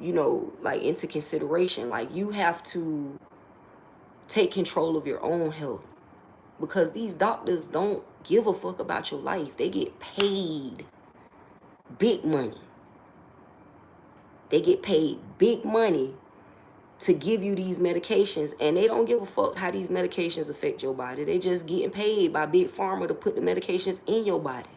B: you know, like into consideration. Like, you have to take control of your own health, because these doctors don't give a fuck about your life. They get paid big money. They get paid big money to give you these medications, and they don't give a fuck how these medications affect your body. They just getting paid by big pharma to put the medications in your body.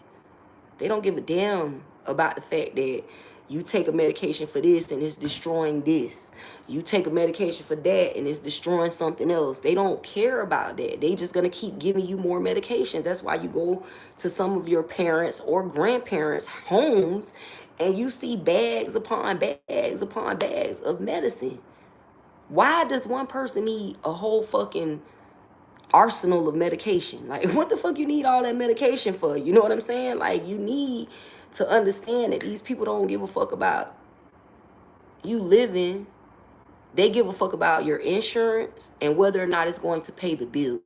B: They don't give a damn about the fact that you take a medication for this and it's destroying this. You take a medication for that and it's destroying something else. They don't care about that. They just gonna keep giving you more medications. That's why you go to some of your parents or grandparents' homes and you see bags upon bags of medicine. Why does one person need a whole fucking arsenal of medication? Like, what the fuck you need all that medication for? You know what I'm saying? Like, you need to understand that these people don't give a fuck about you living. They give a fuck about your insurance and whether or not it's going to pay the bill.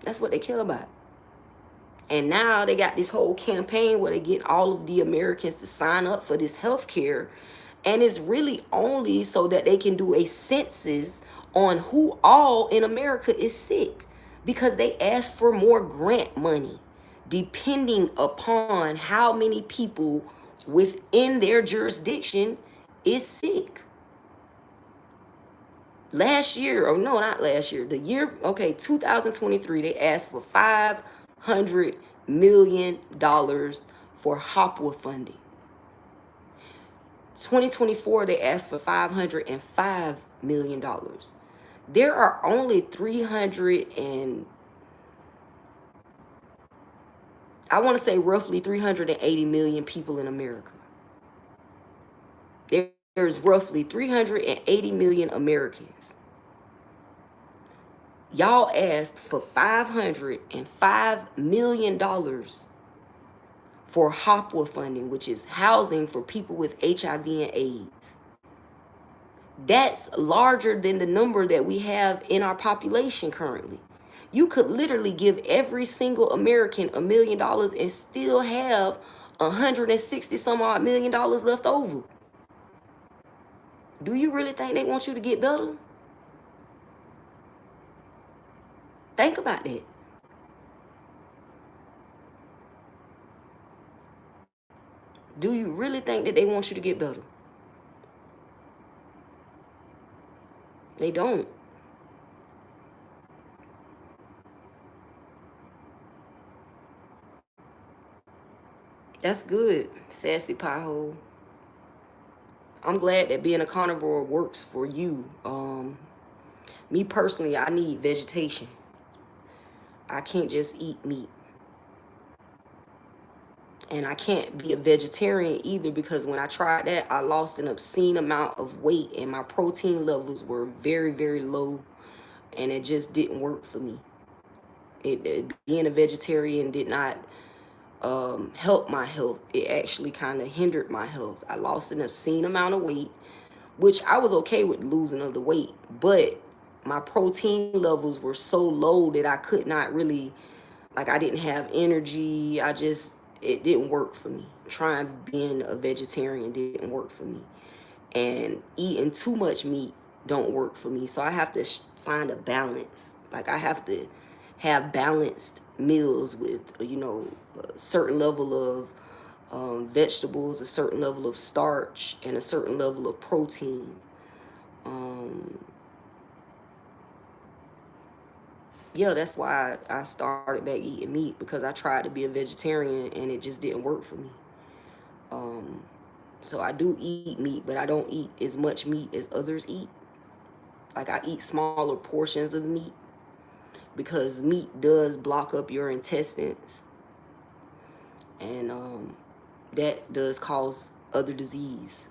B: That's what they care about. And now they got this whole campaign where they get all of the Americans to sign up for this health care. And it's really only so that they can do a census on who all in America is sick, because they ask for more grant money depending upon how many people within their jurisdiction is sick. Last year, or no, not last year, the year, okay, 2023, they asked for $500 million for HOPWA funding. 2024, they asked for $505 million. There are only 300 and, I want to say roughly 380 million people in America. There's roughly 380 million Americans. Y'all asked for $505 million for HOPWA funding, which is housing for people with HIV and AIDS. That's larger than the number that we have in our population currently. You could literally give every single American $1 million and still have 160 some odd million dollars left over. Do you really think they want you to get better? Think about that. Do you really think that they want you to get better? They don't. That's good, sassy pie-hole. I'm glad that being a carnivore works for you. Me personally, I need vegetation. I can't just eat meat. And I can't be a vegetarian either, because when I tried that, I lost an obscene amount of weight and my protein levels were very, very low, and it just didn't work for me. Being a vegetarian did not help my health. It actually kind of hindered my health. I lost an obscene amount of weight, which I was okay with losing of the weight, but my protein levels were so low that I could not really, like, I didn't have energy. It didn't work for me. Trying being a vegetarian didn't work for me. And eating too much meat don't work for me. So I have to find a balance. Like, I have to have balanced meals with, a certain level of vegetables, a certain level of starch, and a certain level of protein. Yeah, that's why I started back eating meat, because I tried to be a vegetarian and it just didn't work for me. So I do eat meat, but I don't eat as much meat as others eat. Like, I eat smaller portions of meat because meat does block up your intestines, and that does cause other disease.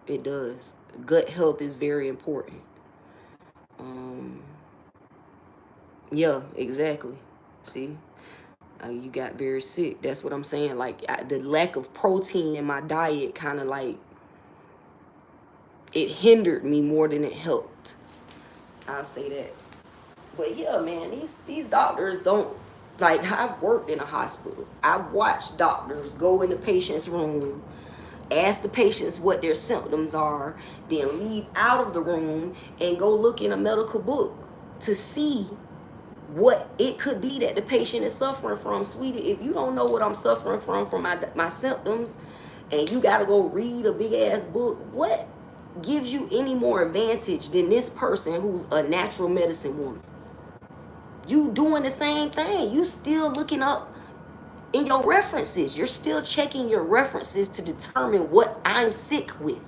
B: It does. Gut health is very important. Yeah, exactly. See, you got very sick. That's what I'm saying. Like, the lack of protein in my diet kind of like, it hindered me more than it helped. I'll say that. But yeah, man, these doctors don't, like, I've worked in a hospital. I've watched doctors go in the patient's room, ask the patients what their symptoms are, then leave out of the room and go look in a medical book to see what it could be that the patient is suffering from. Sweetie, if you don't know what I'm suffering from my symptoms, and you gotta go read a big ass book, what gives you any more advantage than this person who's a natural medicine woman? You doing the same thing. You still looking up in your references. You're still checking your references to determine what I'm sick with.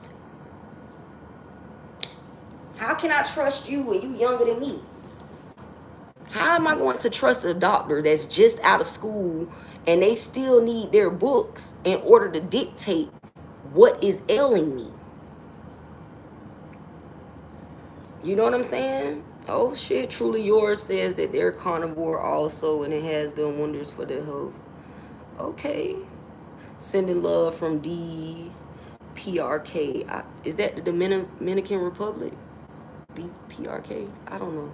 B: How can I trust you when you younger than me? How am I going to trust a doctor that's just out of school and they still need their books in order to dictate what is ailing me? You know what I'm saying? Oh shit, Truly Yours says that they're carnivore also, and it has done wonders for their health. Okay. Sending love from DPRK. Is that the Dominican Republic? BPRK? I don't know.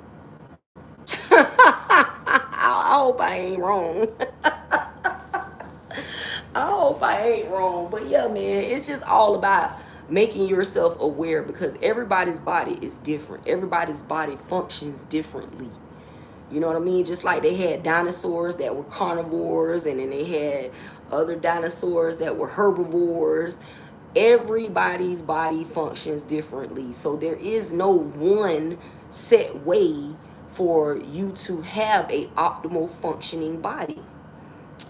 B: I hope I ain't wrong. I hope I ain't wrong. But yeah, man, it's just all about making yourself aware, because everybody's body is different. Everybody's body functions differently. You know what I mean? Just like they had dinosaurs that were carnivores, and then they had other dinosaurs that were herbivores. Everybody's body functions differently. So there is no one set way for you to have a optimal functioning body.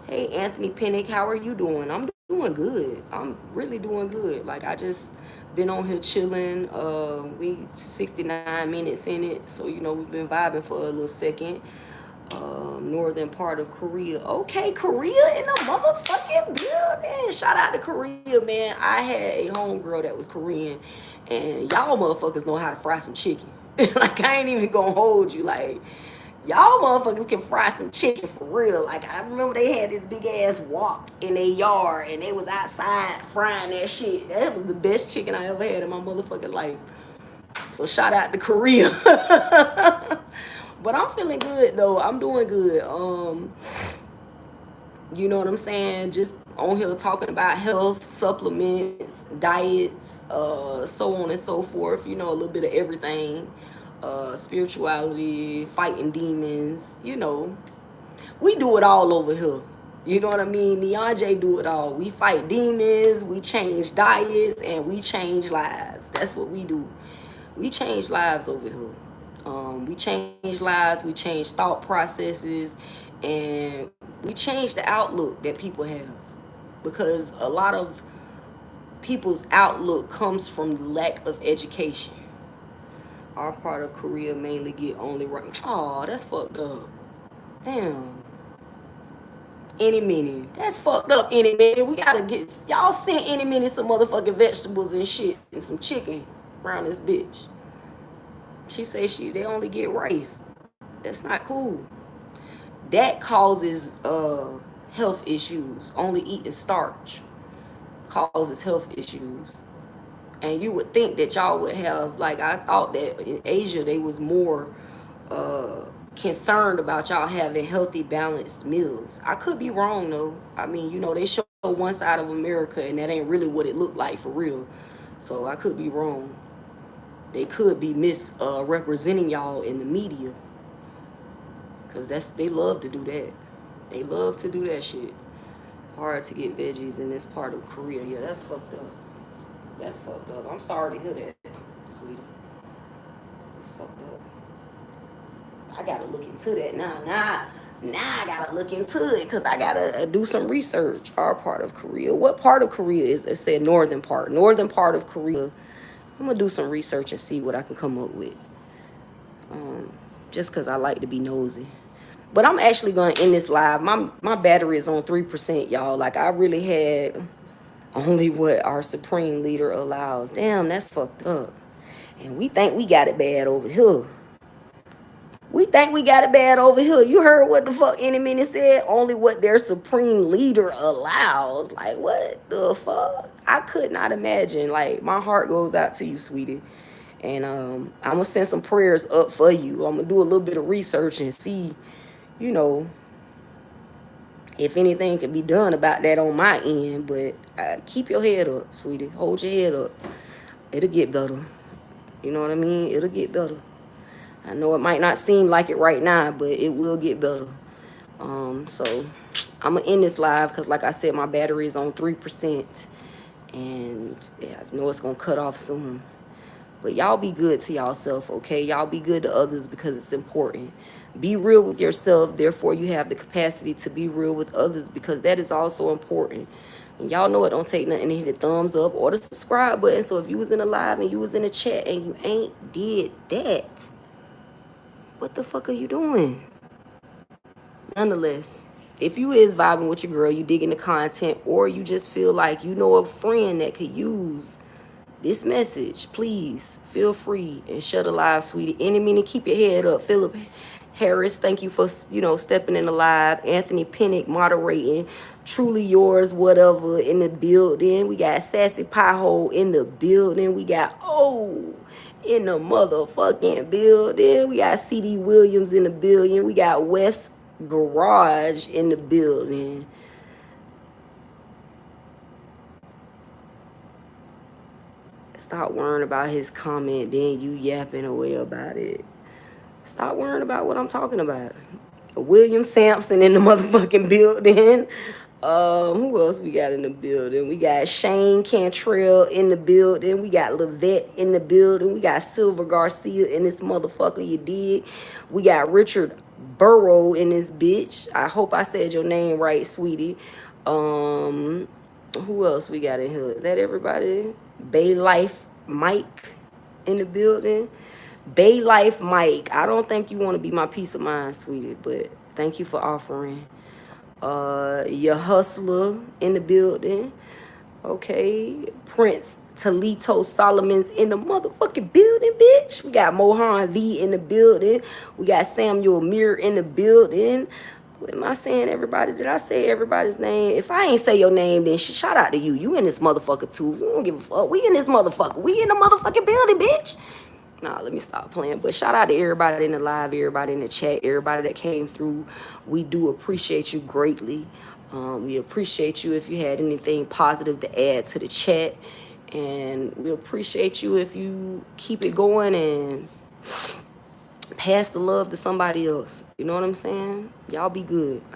B: Hey, Anthony Pinnick, how are you doing? I'm doing good. I'm really doing good. Like, I just been on here chilling. We 69 minutes in it, so we've been vibing for a little second. Northern part of Korea. Okay, Korea in the motherfucking building. Shout out to Korea, man. I had a homegirl that was Korean, and y'all motherfuckers know how to fry some chicken. Like, I ain't even gonna hold you. Like, y'all motherfuckers can fry some chicken for real. Like, I remember they had this big ass wok in their yard, and they was outside frying that shit. That was the best chicken I ever had in my motherfucking life. So shout out to Korea. But I'm feeling good though. I'm doing good. You know what I'm saying? Just on here talking about health, supplements, diets, so on and so forth. A little bit of everything. Spirituality, fighting demons. We do it all over here. You know what I mean? Neon J do it all. We fight demons, we change diets, and we change lives. That's what we do. We change lives over here. We change lives, we change thought processes, and we change the outlook that people have. because a lot of people's outlook comes from lack of education. Our part of Korea mainly get only right. Oh, that's fucked up. Damn. Any minute. That's fucked up, any minute. We gotta get, y'all send any minute some motherfucking vegetables and shit and some chicken around this bitch. She say they only get rice. That's not cool. That causes health issues. Only eating starch causes health issues. And you would think that y'all would have, like, I thought that in Asia they was more concerned about y'all having healthy, balanced meals. I could be wrong though. I mean, you know, they show one side of America and that ain't really what it looked like for real. So I could be wrong. They could be misrepresenting y'all in the media. Cause they love to do that. They love to do that shit. Hard to get veggies in this part of Korea. Yeah, that's fucked up. That's fucked up. I'm sorry to hear that, sweetie. It's fucked up. I gotta look into that now. Now I gotta look into it because I gotta do some research. Our part of Korea. What part of Korea is it? Said northern part. Northern part of Korea. I'm gonna do some research and see what I can come up with. Just because I like to be nosy. But I'm actually gonna end this live. My battery is on 3%, y'all. Like I really had only what our supreme leader allows. Damn, that's fucked up. And we think we got it bad over here. We think we got it bad over here. You heard what the fuck any minute said? Only what their supreme leader allows. Like, what the fuck? I could not imagine. Like, my heart goes out to you, sweetie. And I'm going to send some prayers up for you. I'm going to do a little bit of research and see, you know, if anything can be done about that on my end. But keep your head up, sweetie. Hold your head up. It'll get better. You know what I mean? It'll get better. I know it might not seem like it right now, but it will get better. So I'm going to end this live because, like I said, my battery is on 3%. And yeah, I know it's going to cut off soon. But y'all be good to y'allself, okay? Y'all be good to others because it's important. Be real with yourself. Therefore, you have the capacity to be real with others because that is also important. And y'all know it don't take nothing to hit the thumbs up or the subscribe button. So if you was in a live and you was in a chat and you ain't did that, what the fuck are you doing? Nonetheless, if you is vibing with your girl, you digging the content, or you just feel like you know a friend that could use this message, please feel free and share the live, sweetie. Any minute, keep your head up. Philip Harris, thank you for, you know, stepping in the live. Anthony Pinnock moderating. Truly yours, whatever, in the building. We got Sassy Piehole in the building. We got in the motherfucking building. We got CD Williams in the building. We got West Garage in the building. Stop worrying about his comment, then you yapping away about it. Stop worrying about what I'm talking about. William Sampson in the motherfucking building. Who else we got in the building? We got Shane Cantrell in the building. We got Levette in the building. We got Silver Garcia in this motherfucker, you dig? We got Richard Burrow in this bitch. I hope I said your name right, sweetie. Who else we got in here? Is that everybody? Bay Life Mike in the building. Bay Life Mike. I don't think you want to be my peace of mind, sweetie, but thank you for offering. Your hustler in the building. Okay. Prince Talito Solomon's in the motherfucking building, bitch. We got Mohan V in the building. We got Samuel Muir in the building. Am I saying everybody? Did I say everybody's name? If I ain't say your name, then shout out to you. You in this motherfucker too. You don't give a fuck. We in this motherfucker. We in the motherfucking building, bitch. Nah, let me stop playing. But shout out to everybody in the live, everybody in the chat, everybody that came through. We do appreciate you greatly. We appreciate you if you had anything positive to add to the chat. And we appreciate you if you keep it going and pass the love to somebody else. You know what I'm saying? Y'all be good.